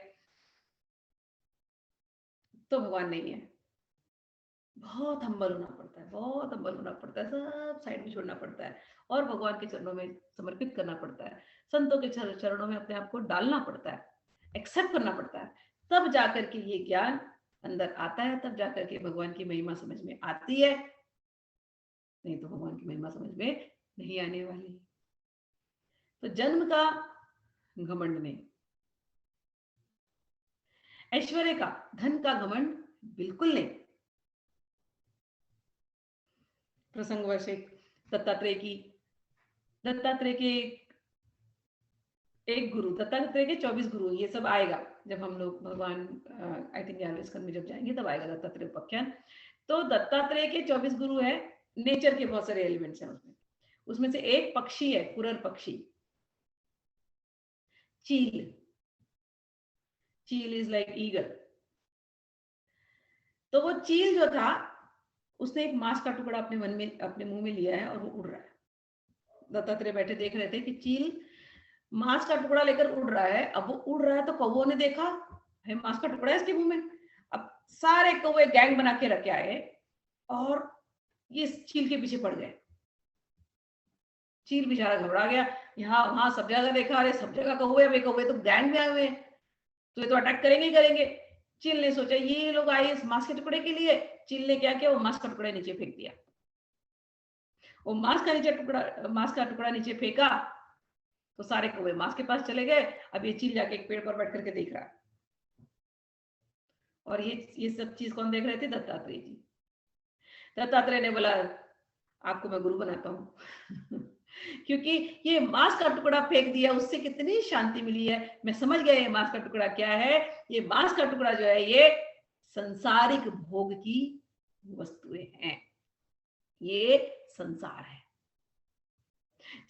तो भगवान नहीं है। बहुत हम्बल होना पड़ता है, बहुत हम्बल होना पड़ता है, सब साइड में छोड़ना पड़ता है और भगवान के चरणों में समर्पित करना पड़ता है। संतों के चरणों में अपने आप को डालना पड़ता है, एक्सेप्ट करना पड़ता है। तब जाकर के ये ज्ञान अंदर आता है, तब जाकर के भगवान की महिमा समझ में आती है। नहीं तो भगवान की महिमा समझ में नहीं आने वाली। तो जन्म का घमंड नहीं, ऐश्वर्य का, धन का घमंड बिल्कुल नहीं। प्रसंगवश दत्तात्रेय के एक गुरु, दत्तात्रेय के 24 गुरु, ये सब आएगा जब हम लोग भगवान आई थिंक 11वें स्कंद में जब जाएंगे तब आएगा दत्तात्रेय उपाख्यान। तो दत्तात्रेय के 24 गुरु है। नेचर के बहुत सारे एलिमेंट्स हैं उसमें। उसमें से एक पक्षी है, पुरर पक्षी, चील। चील इज लाइक ईगल। तो वो चील जो था उसने एक मांस का टुकड़ा अपने मुंह में लिया है और वो उड़ रहा है। दत्तात्रेय बैठे देख रहे थे कि चील मांस का टुकड़ा लेकर उड़ रहा है। अब वो उड़ रहा है तो कौवों ने देखा है मांस का टुकड़ा है इसके मुंह में। अब सारे कौवे गैंग बना के रखे आए और ये चील के पीछे पड़ गए। चील बेचारा घबरा गया, यहाँ वहां सब जगह देखा, अरे सब जगह कौवे तो गैंग में आए हुए हैं, तो ये तो अटैक करेंगे ही करेंगे। चील ने सोचा ये लोग आए इस मांस के टुकड़े के लिए। चील ने क्या किया, वो मांस का टुकड़ा नीचे फेंक दिया। वो मांस का टुकड़ा नीचे फेंका तो सारे कौवे मांस के पास चले गए। अब ये चील जाके एक पेड़ पर बैठ करके देख रहा है। और ये सब चीज कौन देख रहे थे? दत्तात्रेय जी। दत्तात्रेय ने बोला आपको मैं गुरु बनाता हूँ क्योंकि ये मांस का टुकड़ा फेंक दिया, उससे कितनी शांति मिली है। मैं समझ गया ये मांस का टुकड़ा क्या है। ये मांस का टुकड़ा जो है ये संसारिक भोग की वस्तुएं हैं, ये संसार है।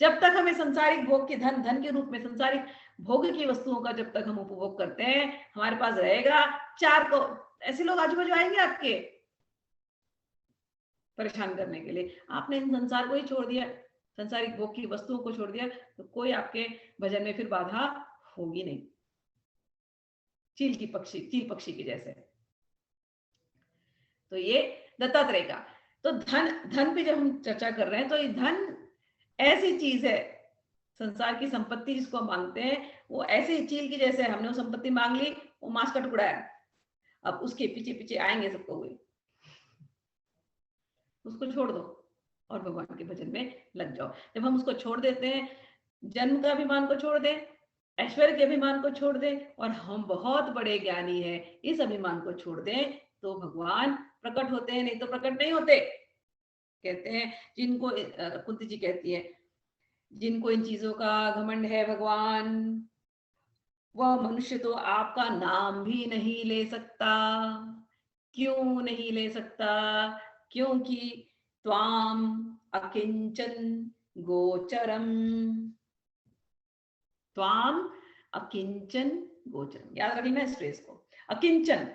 जब तक हमें संसारिक भोग के धन के रूप में संसारिक भोग की वस्तुओं का जब तक हम उपभोग करते हैं, हमारे पास रहेगा चार को ऐसे लोग आजू बाजू आएंगे आपके परेशान करने के लिए। आपने इन संसार को ही छोड़ दिया, संसारिक भोग की वस्तुओं को छोड़ दिया, तो कोई आपके भजन में फिर बाधा होगी नहीं। चील पक्षी के जैसे। तो ये दत्तात्रेय का। तो धन पे जब हम चर्चा कर रहे हैं, तो ये धन ऐसी चीज है, संसार की संपत्ति जिसको हम मांगते हैं, वो ऐसे चील की जैसे। हमने वो संपत्ति मांग ली, वो मांस का टुकड़ा है। अब उसके पीछे पीछे आएंगे सबको हुए, उसको छोड़ दो और भगवान के भजन में लग जाओ। जब हम उसको छोड़ देते हैं, जन्म का अभिमान को छोड़ दें, ऐश्वर्य के अभिमान को छोड़ दें, और हम बहुत बड़े ज्ञानी हैं इस अभिमान को छोड़ दें, तो भगवान प्रकट होते हैं, नहीं तो प्रकट नहीं होते। कहते हैं जिनको, कुंती जी कहती है, जिनको इन चीजों का घमंड है भगवान, वह मनुष्य तो आपका नाम भी नहीं ले सकता। क्यों नहीं ले सकता? क्योंकि त्वाम अकिंचन गोचरम। त्वाम अकिंचन गोचरम, याद रख लेना इस फ्रेज को। अकिंचन,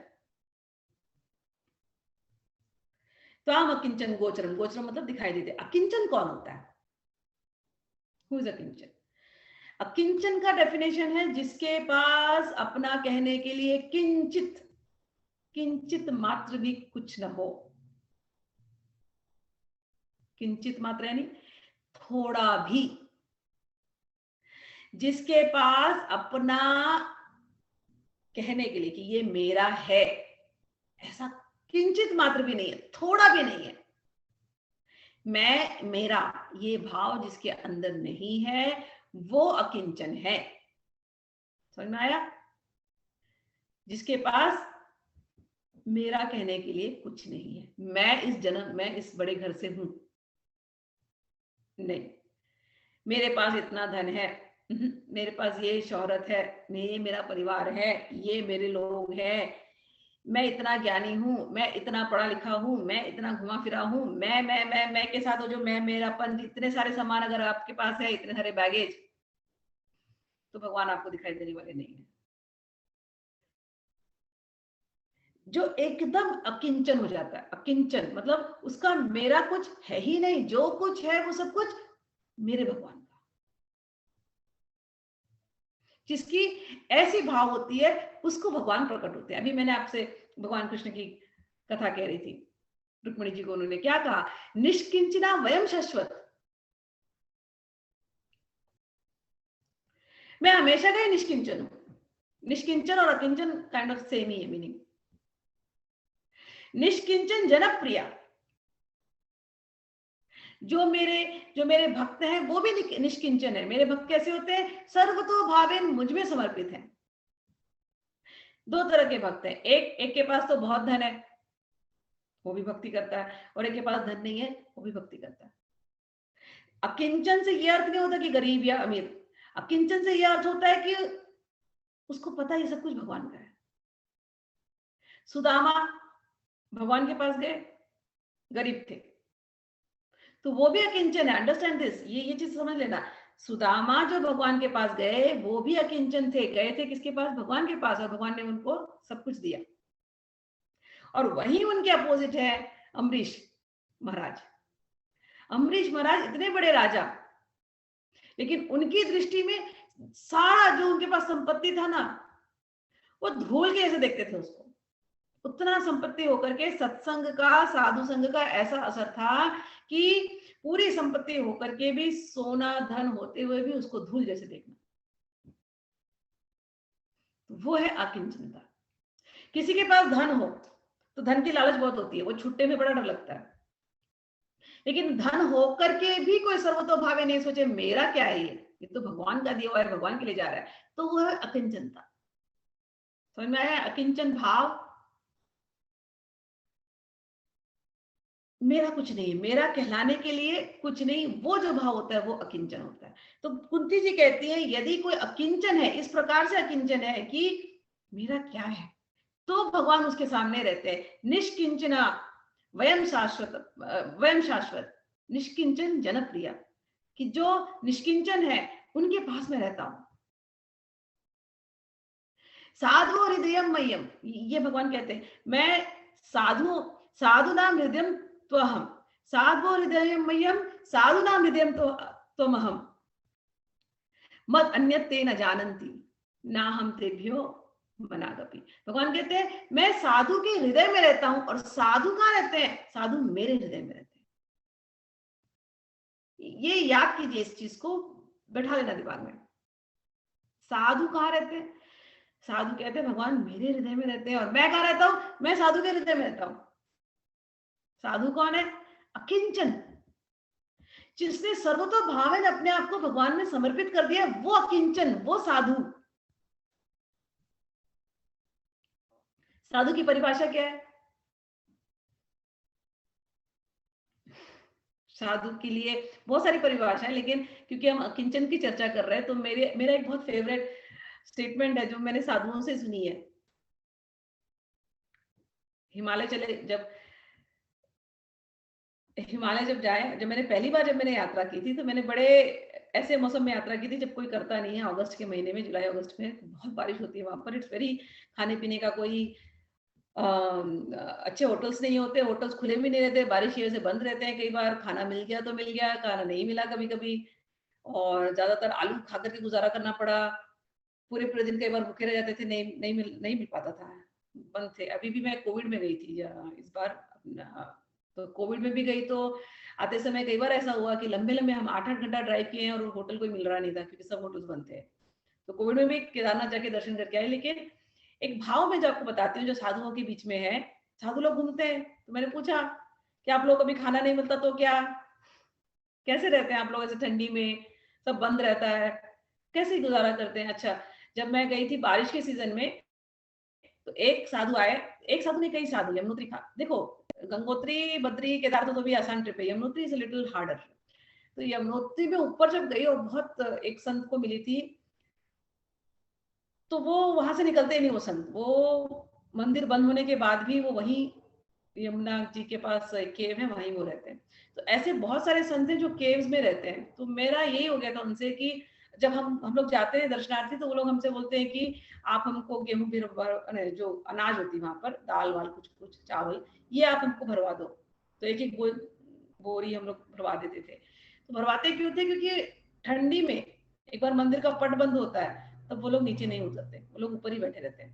त्वाम अकिंचन गोचरम। गोचरम मतलब दिखाई देते। अकिंचन कौन होता है? हु इज अकिंचन? अकिंचन का डेफिनेशन है जिसके पास अपना कहने के लिए किंचित मात्र भी कुछ न हो। किंचित मात्र यानी थोड़ा भी। जिसके पास अपना कहने के लिए कि ये मेरा है, ऐसा किंचित मात्र भी नहीं है, थोड़ा भी नहीं है। मैं मेरा ये भाव जिसके अंदर नहीं है, वो अकिंचन है। समझ में आया? जिसके पास मेरा कहने के लिए कुछ नहीं है। मैं इस बड़े घर से हूं, नहीं। मेरे पास इतना धन है, मेरे पास ये शोहरत है, ये मेरा परिवार है, ये मेरे लोग हैं, मैं इतना ज्ञानी हूं, मैं इतना पढ़ा लिखा हूं, मैं इतना घुमा फिरा हूं, मैं के साथ हो जो मैं मेरापन, इतने सारे सामान अगर आपके पास है, इतने सारे बैगेज, तो भगवान आपको दिखाई देने वाले नहीं है। जो एकदम अकिंचन हो जाता है, अकिंचन मतलब उसका मेरा कुछ है ही नहीं, जो कुछ है वो सब कुछ मेरे भगवान का। जिसकी ऐसी भाव होती है उसको भगवान प्रकट होते हैं। अभी मैंने आपसे भगवान कृष्ण की कथा कह रही थी, रुक्मिणी जी को उन्होंने क्या कहा? निष्किंचना वयम शाश्वत। मैं हमेशा का ही निष्किंचन हूं। निष्किंचन और अकिंचन काइंड ऑफ सेम ही है मीनिंग। निष्किंचन जनप्रिया, जो मेरे भक्त हैं वो भी निष्किंचन है। मेरे भक्त कैसे होते हैं? सर्वतो भावेन, मुझ में समर्पित हैं। दो तरह के भक्त हैं, एक के पास तो बहुत धन है, वो भी भक्ति करता है, और एक के पास धन नहीं है, वो भी भक्ति करता है। अकिंचन से ये अर्थ नहीं होता कि गरीब या अमीर। अकिंचन से ये अर्थ होता है कि उसको पता है ये सब कुछ भगवान का है। सुदामा भगवान के पास गए, गरीब थे, तो वो भी अकिंचन है। अंडरस्टैंड दिस, ये चीज समझ लेना। सुदामा जो भगवान के पास गए वो भी अकिंचन थे, गए थे किसके पास? भगवान के पास, और भगवान ने उनको सब कुछ दिया। और वही उनके अपोजिट है अम्बरीश महाराज। अम्बरीश महाराज इतने बड़े राजा, लेकिन उनकी दृष्टि में सारा जो उनके पास संपत्ति था ना, वो धूल के जैसे देखते थे उसको। उतना संपत्ति होकर के सत्संग का, साधु संग का ऐसा असर था कि पूरी संपत्ति होकर के भी, सोना धन होते हुए भी उसको धूल जैसे देखना, वो है अकिंचनता। किसी के पास धन हो तो धन की लालच बहुत होती है, वो छुट्टे में बड़ा डर लगता है, लेकिन धन होकर के भी कोई सर्वतोभावे नहीं सोचे मेरा क्या है, ये तो भगवान का दिया हुआ है, भगवान के लिए जा रहा है, तो वो है अकिंचनता। समझ में आया? अकिंचन भाव, मेरा कुछ नहीं, मेरा कहलाने के लिए कुछ नहीं, वो जो भाव होता है वो अकिंचन होता है। तो कुंती जी कहती है यदि कोई अकिंचन है, इस प्रकार से अकिंचन है कि मेरा क्या है, तो भगवान उसके सामने रहते हैं। निष्किंचना वयम शाश्वत निष्किंचन जनप्रिया, कि जो निष्किंचन है उनके पास में रहता हूं। साधु हृदयम मह्यम, ये भगवान कहते हैं मैं साधु नाम हृदयम त्वहम, साधु हृदयम मह्यम साधु नाम हृदयम त्वमहम, मत अन्यते न जानन्ति ना हम तेभ्यो मनागपि। भगवान कहते हैं मैं साधु के हृदय में रहता हूं, और साधु कहां रहते हैं? साधु मेरे हृदय में रहते हैं। ये याद कीजिए, इस चीज को बैठा लेना दिमाग में। साधु कहां रहते हैं? साधु कहते हैं भगवान मेरे हृदय में रहते हैं, और मैं कहां रहता हूं? मैं साधु के हृदय में रहता हूं। साधु कौन है? अकिंचन, जिसने सर्वतोभावेन अपने आप को भगवान में समर्पित कर दिया, वो अकिंचन, वो साधु। साधु की परिभाषा क्या है? साधु के लिए बहुत सारी परिभाषा है, लेकिन क्योंकि हम अकिंचन की चर्चा कर रहे हैं तो मेरा एक बहुत फेवरेट स्टेटमेंट है जो मैंने साधुओं से सुनी है। हिमालय जब मैंने पहली बार यात्रा की थी, तो मैंने बड़े ऐसे मौसम में यात्रा की थी जब कोई करता नहीं है। अगस्त के महीने में, जुलाई अगस्त में बहुत बारिश होती है वहां पर। इट्स वेरी, खाने पीने का कोई अच्छे होटल्स नहीं होते, होटल्स खुले भी नहीं रहते, बारिश की वजह से बंद रहते हैं। कई बार खाना मिल गया तो मिल गया, खाना नहीं मिला कभी कभी, और ज्यादातर आलू खा करके गुजारा करना पड़ा। पूरे पूरे दिन कई बार भूखे रह जाते थे, नहीं मिल पाता था, बंद थे। अभी भी मैं कोविड में गई थी इस बार, तो कोविड में भी गई तो आते समय कई बार ऐसा हुआ कि लंबे लंबे हम 8-8 घंटा ड्राइव किए हैं और होटल कोई मिल रहा नहीं था, क्योंकि सब होटल्स बंद थे। तो कोविड में भी केदारनाथ जाके दर्शन करके आए। लेकिन एक भाव मैं जो आपको बताती हूँ जो साधुओं के बीच में है, साधु लोग घूमते हैं, तो मैंने पूछा कि आप लोग कभी खाना नहीं मिलता तो क्या, कैसे रहते हैं आप लोग ऐसे ठंडी में, सब बंद रहता है, कैसे गुजारा करते हैं? अच्छा, जब मैं गई थी बारिश के सीजन में, तो एक साधु आए, एक साधु ने कई साधु, यमुनोत्री खा, देखो गंगोत्री बद्री केदार तो भी आसान ट्रिप है, यमुनोत्री इज लिटिल हार्डर। तो यमुनोत्री में ऊपर जब गई और बहुत एक संत को मिली थी, तो वो वहां से निकलते ही नहीं, वो संत, वो मंदिर बंद होने के बाद भी वो वहीं यमुना जी के पास केव है, वहीं वो रहते हैं। तो ऐसे बहुत सारे संत हैं जो केव्स में रहते हैं। तो मेरा यही हो गया था उनसे कि जब हम लोग जाते हैं दर्शनार्थी, तो वो लोग हमसे बोलते हैं कि आप हमको गेहूं भी जो अनाज होती है वहां पर, दाल वाल कुछ कुछ चावल, ये आप हमको भरवा दो। तो एक एक बोरी हम लोग भरवा देते थे। तो भरवाते क्यों थे? क्योंकि ठंडी में एक बार मंदिर का पट बंद होता है, तब वो लोग नीचे नहीं उतरते, वो लोग ऊपर ही बैठे रहते हैं।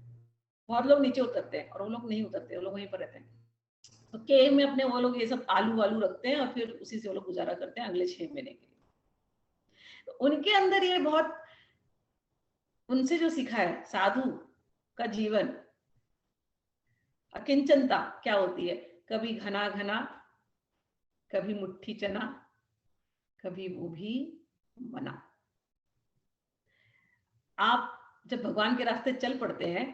बहुत लोग नीचे उतरते हैं और वो लोग नहीं उतरते, वो लोग वहीं पर रहते हैं। तो केव में अपने वो लोग ये सब आलू वालू रखते हैं, और फिर उसी से वो लोग गुजारा करते हैं अगले 6 महीने के लिए। तो उनके अंदर ये बहुत, उनसे जो सीखा है साधु का जीवन, अकिंचनता क्या होती है, कभी घना घना, कभी मुट्ठी चना, कभी वो भी मना। आप जब भगवान के रास्ते चल पड़ते हैं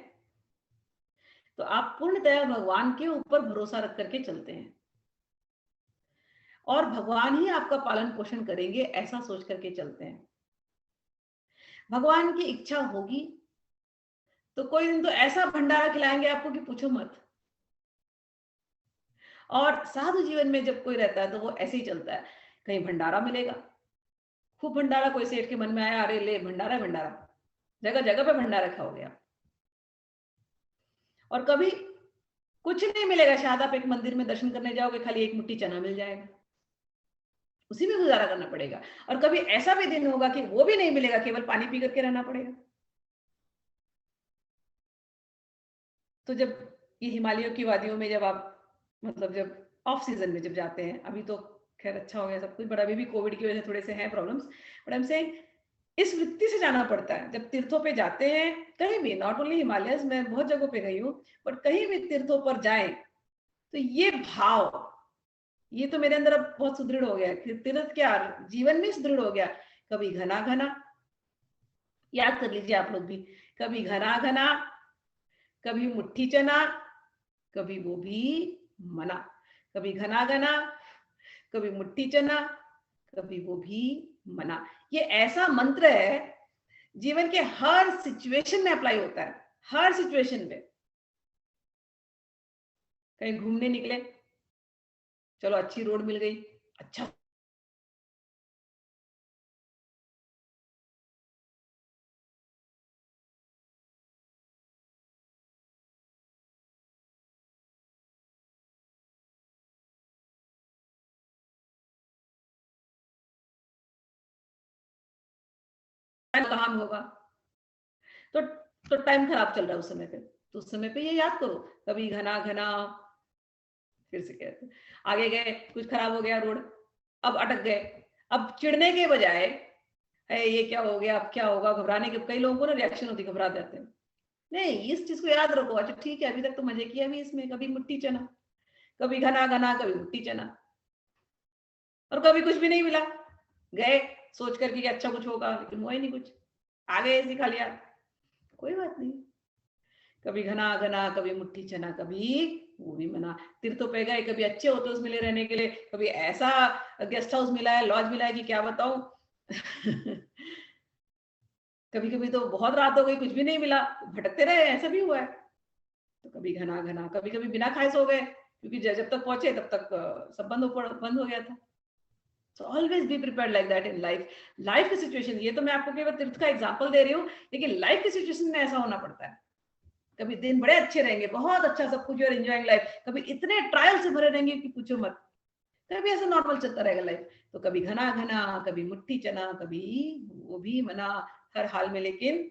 तो आप पूर्णतया भगवान के ऊपर भरोसा रख करके चलते हैं, और भगवान ही आपका पालन पोषण करेंगे ऐसा सोच करके चलते हैं। भगवान की इच्छा होगी तो कोई दिन तो ऐसा भंडारा खिलाएंगे आपको कि पूछो मत। और साधु जीवन में जब कोई रहता है तो वो ऐसे ही चलता है, कहीं भंडारा मिलेगा, खूब भंडारा, कोई सेठ के मन में आया, अरे ले भंडारा भंडारा, जगह जगह पे भंडारा खाओगे आप। और कभी कुछ नहीं मिलेगा, शायद आप एक मंदिर में दर्शन करने जाओगे, खाली एक मुट्ठी चना मिल जाएगा, उसी में गुजारा करना पड़ेगा। और कभी ऐसा भी दिन होगा कि वो भी नहीं मिलेगा, केवल पानी पी करके रहना पड़ेगा। तो जब ये हिमालयों की वादियों में जब आप, मतलब जब ऑफ सीजन में जब जाते हैं, अभी तो खैर अच्छा हो गया सब कुछ, बट अभी भी कोविड की वजह से थोड़े से हैं problems, but I am saying इस वृत्ति से जाना पड़ता है। जब तीर्थों पे जाते हैं, कहीं भी, नॉट ओनली हिमालयस, मैं बहुत जगहों पे गई हूँ, बट कहीं भी तीर्थों पर जाएं तो ये भाव, ये तो मेरे अंदर अब बहुत सुदृढ़ हो गया है। तीर्थ क्या जीवन में सुदृढ़ हो गया। कभी घना घना, याद कर लीजिए आप लोग भी, कभी घना घना, कभी मुट्ठी चना, कभी वो भी मना। कभी घना घना, कभी मुट्ठी चना, कभी वो भी मना। ये ऐसा मंत्र है, जीवन के हर सिचुएशन में अप्लाई होता है, हर सिचुएशन में। कहीं घूमने निकले, चलो अच्छी रोड मिल गई, अच्छा कहाँ में होगा, तो टाइम खराब चल रहा है उस समय पे, तो उस समय पे ये याद करो, कभी घना घना, फिर से कहते आगे गए, कुछ खराब हो गया रोड, अब अटक गए, अब चिढ़ने के बजाय ये क्या हो गया, अब क्या होगा, घबराने के, कई लोगों को ना रिएक्शन होती, घबरा जाते हैं। नहीं, इस चीज को याद रखो, अच्छा ठीक है, अभी तक तो मजे किया भी इसमें, कभी मुट्ठी चना, कभी घना घना, कभी मुट्ठी चना, और कभी कुछ भी नहीं मिला, गए सोच करके कि अच्छा कुछ होगा, लेकिन हुआ ही नहीं कुछ, आगे सिखा लिया, कोई बात नहीं। कभी घना घना, कभी मुट्ठी चना, कभी वो भी मना। तीर्थों पे गए, कभी अच्छे होटल्स मिले रहने के लिए, कभी ऐसा गेस्ट हाउस मिला है, लॉज मिला है कि क्या बताऊं कभी कभी तो बहुत रात हो गई, कुछ भी नहीं मिला, भटकते रहे, ऐसा भी हुआ है। तो कभी घना घना, कभी कभी बिना खाए सो गए, क्योंकि जब तक पहुंचे तब तक सब बंद हो गया था। So always be prepared like that in life. Life की सिचुएशन, ये तो मैं आपको केवल तीर्थ का एग्जांपल दे रही हूँ, लेकिन लाइफ की सिचुएशन में ऐसा होना पड़ता है। कभी दिन बड़े अच्छे रहेंगे, बहुत अच्छा सब कुछ, और एंजॉयिंग लाइफ, कभी इतने ट्रायल से भरे रहेंगे कि पूछो मत, कभी ऐसा नॉर्मल चलता रहेगा लाइफ। तो कभी घना घना, कभी मुट्ठी चना, कभी वो भी मना, हर हाल में लेकिन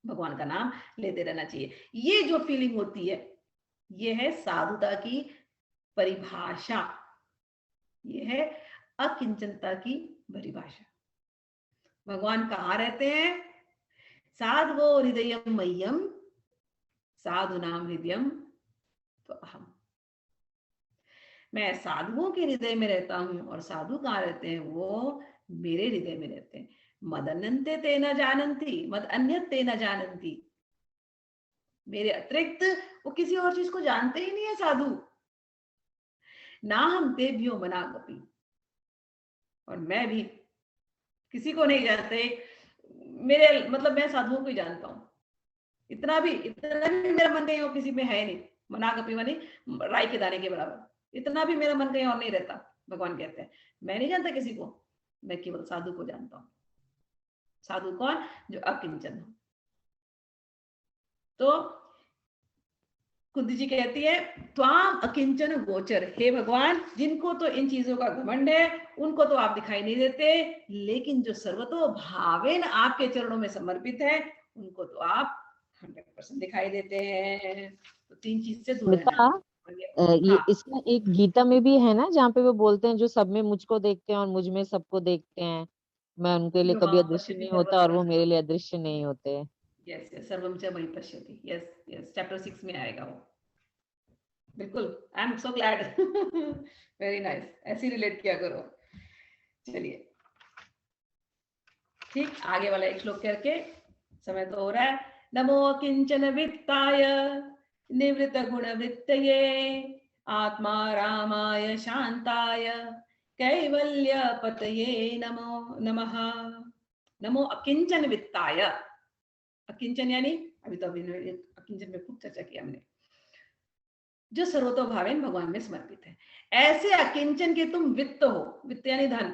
भगवान का नाम लेते रहना चाहिए। ये जो फीलिंग होती है, ये है साधुता की परिभाषा, ये है अकिंचनता की परिभाषा। भगवान कहाँ रहते हैं? साधवो हृदयम मह्यम साधुनाम हृदयम तो अहम। मैं साधुओं के हृदय में रहता हूं, और साधु कहाँ रहते हैं? वो मेरे हृदय में रहते हैं। मद अन्यन्ते ते न जानन्ति, मद अन्यत ते न जानन्ति। मेरे अतिरिक्त वो किसी और चीज को जानते ही नहीं है साधु। ना हम तेभ्यो मनागपि, और मैं भी किसी को नहीं जानते, मेरे मतलब मैं साधुओं को ही जानता हूँ। इतना भी मेरा मन कहीं और किसी में है नहीं। मनागपि माने राई के दाने के बराबर, इतना भी मेरा मन कहीं और नहीं रहता। भगवान कहते हैं मैं नहीं जानता किसी को, मैं केवल साधु को जानता हूँ। साधु कौन? जो अकिंचन हो। तो कुंती जी कहती है त्वाम अकिंचन गोचर, हे भगवान, जिनको तो इन चीजों का घमंड है, उनको तो आप दिखाई नहीं देते, लेकिन जो सर्वतो भावेन आपके चरणों में समर्पित है, उनको तो आप 100% दिखाई देते हैं। तो तीन चीज से दूर रहना। ये हाँ, इसमें एक गीता में भी है ना, जहाँ पे वो बोलते हैं जो सब में मुझको देखते हैं और मुझ में सबको देखते हैं, मैं उनके लिए जो कभी माम अदृश्य पश्यति नहीं होता और सर्वत्र। वो मेरे लिए अदृश्य नहीं होते। यस यस, सर्वम च मयि पश्यति। यस यस, चैप्टर 6 में आएगा वो। बिल्कुल, I am so glad. Very nice, ऐसे रिलेट किया करो। चलिए ठीक, आगे वाला एक श्लोक करके, समय तो हो रहा है। नमो किंचन वित्ताय निवृत्त गुण वृत्तये आत्मा रामाय शांताय कैवल्य पतये नमो नमः। नमो अकिंचन वित्ताय। अकिंचन यानी, अभी तो अकिंचन में खूब चर्चा की हमने, जो सर्वतोभावेन भगवान में समर्पित है। ऐसे अकिंचन के तुम वित्त हो, वित्त यानी धन,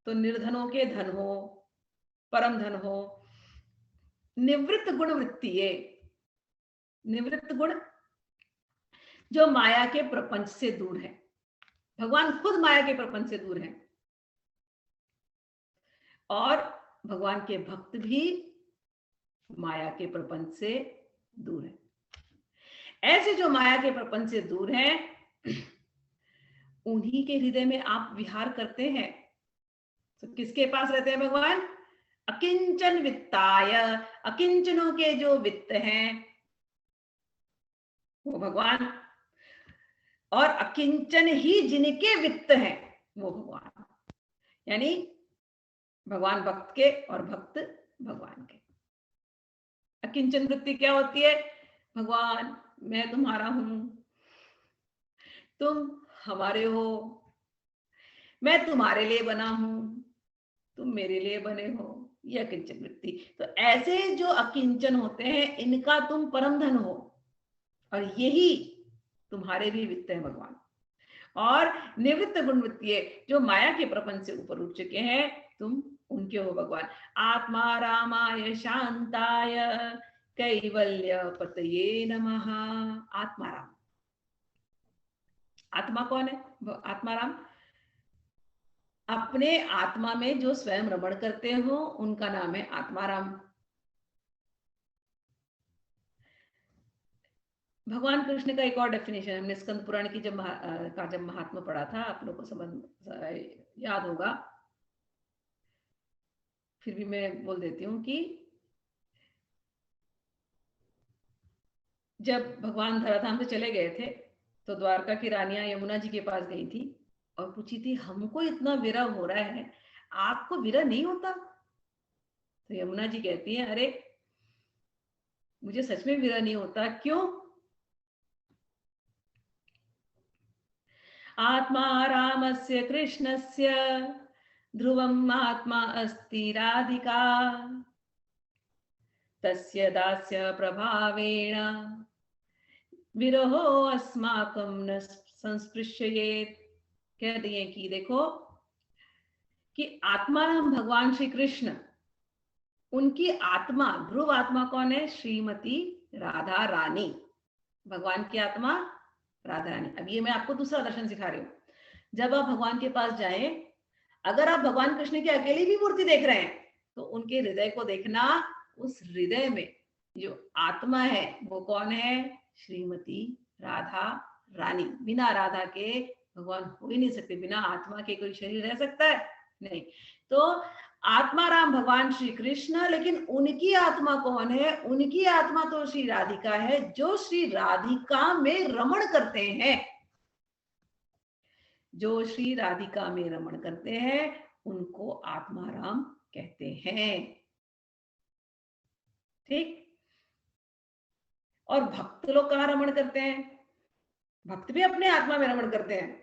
तो निर्धनों के धन हो, परम धन हो। निवृत्त गुण वृत्ति, निवृत्त गुण जो माया के प्रपंच से दूर है। भगवान खुद माया के प्रपंच से दूर है, और भगवान के भक्त भी माया के प्रपंच से दूर है। ऐसे जो माया के प्रपंच से दूर हैं, उन्हीं के हृदय में आप विहार करते हैं। तो किसके पास रहते हैं भगवान? अकिंचन वित्ताय, अकिंचनों के जो वित्त हैं वो भगवान, और अकिंचन ही जिनके वित्त हैं वो भगवान। यानी भगवान भक्त के और भक्त भगवान के। अकिंचन वृत्ति क्या होती है? भगवान मैं तुम्हारा हूं, तुम हमारे हो, मैं तुम्हारे लिए बना हूं, तुम मेरे लिए बने हो, ये अकिंचन वृत्ति। तो ऐसे जो अकिंचन होते हैं इनका तुम परम धन हो, और यही तुम्हारे भी वित्त है भगवान। और निवृत्त गुणवृत्तीय जो माया के प्रपंच से ऊपर उठ चुके हैं, तुम उनके हो भगवान। आत्मा रामाय शांताय कैवल्य पतये नमः। आत्मा राम, आत्मा कौन है? आत्मा राम अपने आत्मा में जो स्वयं रमण करते हो उनका नाम है आत्माराम। भगवान कृष्ण का एक और डेफिनेशन, हमने स्कंद पुराण की जब महात्मा पढ़ा था, आप लोगों को समझ याद होगा, फिर भी मैं बोल देती हूँ कि जब भगवान धराधाम से चले गए थे तो द्वारका की रानियां यमुना जी के पास गई थी और पूछी थी हमको इतना विरह हो रहा है, आपको विरह नहीं होता? तो यमुना जी कहती है अरे मुझे सच में विरह नहीं होता। क्यों? आत्मा रामस्य कृष्णस्य ध्रुवम् आत्मा अस्ति राधिका तस्य दास्य प्रभावेण विरहो अस्माकं न संस्पृश्येत। कह दिए कि देखो कि आत्माराम भगवान श्री कृष्ण, उनकी आत्मा, ध्रुव आत्मा कौन है? श्रीमती राधा रानी, भगवान की आत्मा राधा रानी। अब ये मैं आपको दूसरा दर्शन सिखा रही हूँ। जब आप भगवान के पास जाएं, अगर आप भगवान कृष्ण की अकेली भी मूर्ति देख रहे हैं तो उनके हृदय को देखना, उस हृदय में जो आत्मा है वो कौन है? श्रीमती राधा रानी। बिना राधा के भगवान हो ही नहीं सकते, बिना आत्मा के कोई शरीर रह सकता है? नहीं। तो आत्मा राम भगवान श्री कृष्ण, लेकिन उनकी आत्मा कौन है? उनकी आत्मा तो श्री राधिका है, जो श्री राधिका में रमण करते हैं। जो श्री राधिका में रमण करते हैं उनको आत्मा राम कहते हैं। ठीक। और भक्त लोग कहाँ रमण करते हैं? भक्त भी अपने आत्मा में रमण करते हैं।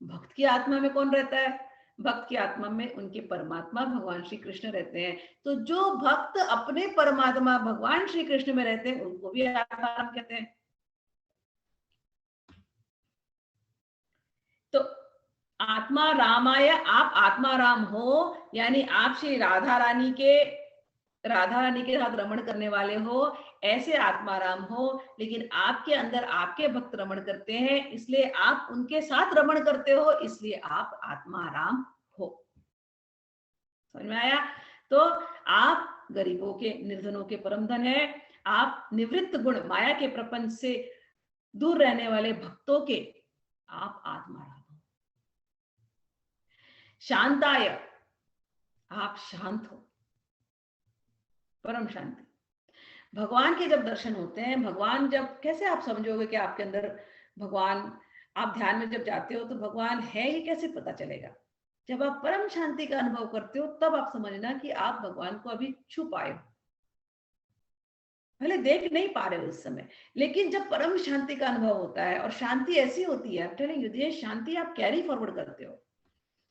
भक्त की आत्मा में कौन रहता है? भक्त की आत्मा में उनके परमात्मा भगवान श्री कृष्ण रहते हैं। तो जो भक्त अपने परमात्मा भगवान श्री कृष्ण में रहते हैं उनको भी आत्मा राम कहते हैं। तो आत्मा रामाय, आप आत्मा राम हो, यानी आप श्री राधा रानी के साथ रमण करने वाले हो, ऐसे आत्मा राम हो। लेकिन आपके अंदर आपके भक्त रमण करते हैं, इसलिए आप उनके साथ रमण करते हो, इसलिए आप आत्मा राम हो। समझ में आया? तो आप गरीबों के, निर्धनों के परम धन है। आप निवृत्त गुण, माया के प्रपंच से दूर रहने वाले भक्तों के आप आत्मा राम हो। शांताय, आप शांत हो, परम शांति। भगवान के जब दर्शन होते हैं, भगवान जब, कैसे आप समझोगे कि आपके अंदर भगवान, आप ध्यान में जब जाते हो तो भगवान है, ये कैसे पता चलेगा? जब आप परम शांति का अनुभव करते हो तब आप समझना कि आप भगवान को अभी छू पाए हो, भले देख नहीं पा रहे हो इस समय, लेकिन जब परम शांति का अनुभव होता है, और शांति ऐसी होती है, ये शांति आप कैरी फॉरवर्ड करते हो।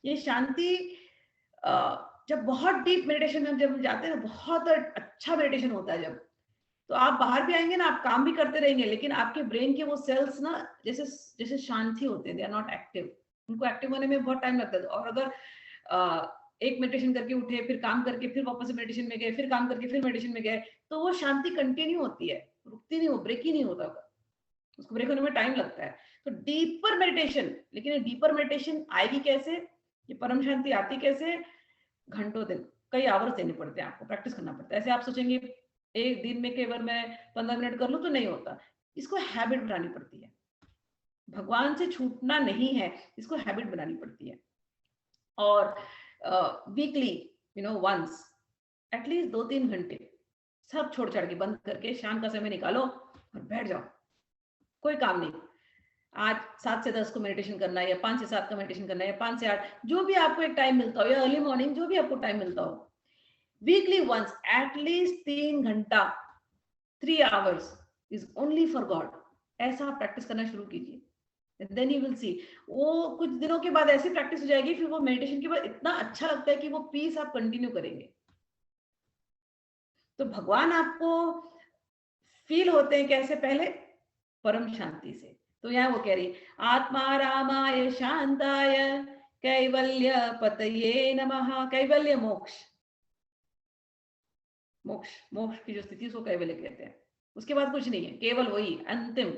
ये शांति जब बहुत डीप मेडिटेशन में जब जाते हैं, बहुत अच्छा मेडिटेशन होता है, जब तो आप बाहर भी आएंगे ना, आप काम भी करते रहेंगे, लेकिन आपके ब्रेन के वो सेल्स ना जैसे जैसे शांति होते हैं, दे आर नॉट एक्टिव। उनको एक्टिव होने में बहुत टाइम लगता है। और अगर एक मेडिटेशन करके उठे, फिर काम करके, फिर वापस से मेडिटेशन में गए, फिर काम करके, फिर मेडिटेशन में गए, तो वो शांति कंटिन्यू होती है, रुकती नहीं, वो ब्रेक ही नहीं होता, उसको ब्रेक होने में टाइम लगता है। तो डीपर मेडिटेशन, लेकिन ये डीपर मेडिटेशन आएगी कैसे, ये परम शांति आती कैसे? घंटों दिन, कई आवर्स देने पड़ते हैं, आपको प्रैक्टिस करना पड़ता है। ऐसे आप सोचेंगे एक दिन में केवल मैं 15 मिनट कर लूं तो नहीं होता, इसको हैबिट बनानी पड़ती है। भगवान से छूटना नहीं है, इसको हैबिट बनानी पड़ती है। और वीकली वंस एटलीस्ट 2-3 घंटे सब छोड़ छाड़ के बंद करके शाम का समय निकालो और बैठ जाओ, कोई काम नहीं। आज 7 से 10 को मेडिटेशन करना है, या 5 से 7 का मेडिटेशन करना है, या 5 से 8, जो भी आपको एक टाइम मिलता हो, या अर्ली मॉर्निंग, जो भी आपको टाइम मिलता हो, वीकली वंस एटलीस्ट 3 घंटा, 3 hours is only for God, ऐसा आप प्रैक्टिस करना शुरू कीजिए। देन यू विल सी, वो कुछ दिनों के बाद ऐसी प्रैक्टिस हो जाएगी, फिर वो मेडिटेशन के बाद इतना अच्छा लगता है कि वो पीस आप कंटिन्यू करेंगे। तो भगवान आपको फील होते हैं कैसे? पहले परम शांति से। तो यहाँ वो कह रही, आत्मा रामाय शांताय कैवल्य पतये नमः। कैवल्य मोक्ष, मोक्ष मोक्ष की जो स्थिति उसको कैवल्य कहते हैं। उसके बाद कुछ नहीं है, केवल वही अंतिम।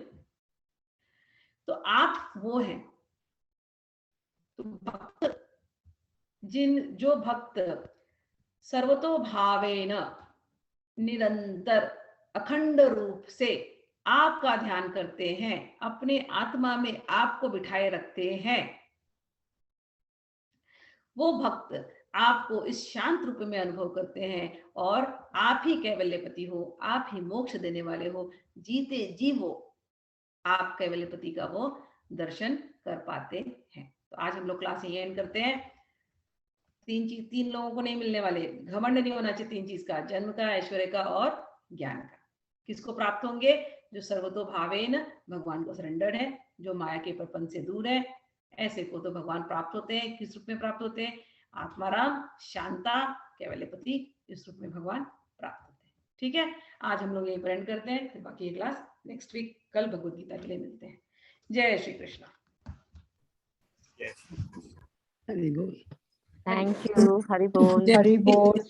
तो आप वो हैं। तो भक्त, जो भक्त सर्वतो भावेन निरंतर अखंड रूप से आपका ध्यान करते हैं, अपने आत्मा में आपको बिठाए रखते हैं, वो भक्त आपको इस शांत रूप में अनुभव करते हैं, और आप ही कैवल्यपति हो, आप ही मोक्ष देने वाले हो। जीते जी वो आप कैवल्यपति का वो दर्शन कर पाते हैं। तो आज हम लोग क्लास ये एंड करते हैं। 3 लोगों को नहीं मिलने वाले, घमंड नहीं होना चाहिए 3 चीज का, जन्म का, ऐश्वर्य का और ज्ञान का। किसको प्राप्त होंगे? जो सर्वतो भावेन भगवान को सरेंडर्ड है, जो माया के प्रपंच से दूर है, ऐसे को तो भगवान प्राप्त होते हैं। किस रूप में प्राप्त होते हैं? आत्माराम, शांता, कैवल्यपति, इस रूप में भगवान प्राप्त होते हैं। ठीक है, आज हम लोग यही पर एंड करते हैं, फिर बाकी ये क्लास नेक्स्ट वीक कल भगवद गीता के लिए मिलते हैं। जय श्री कृष्ण। हरि बोल। Thank you. हरि बोल। हरि बोल।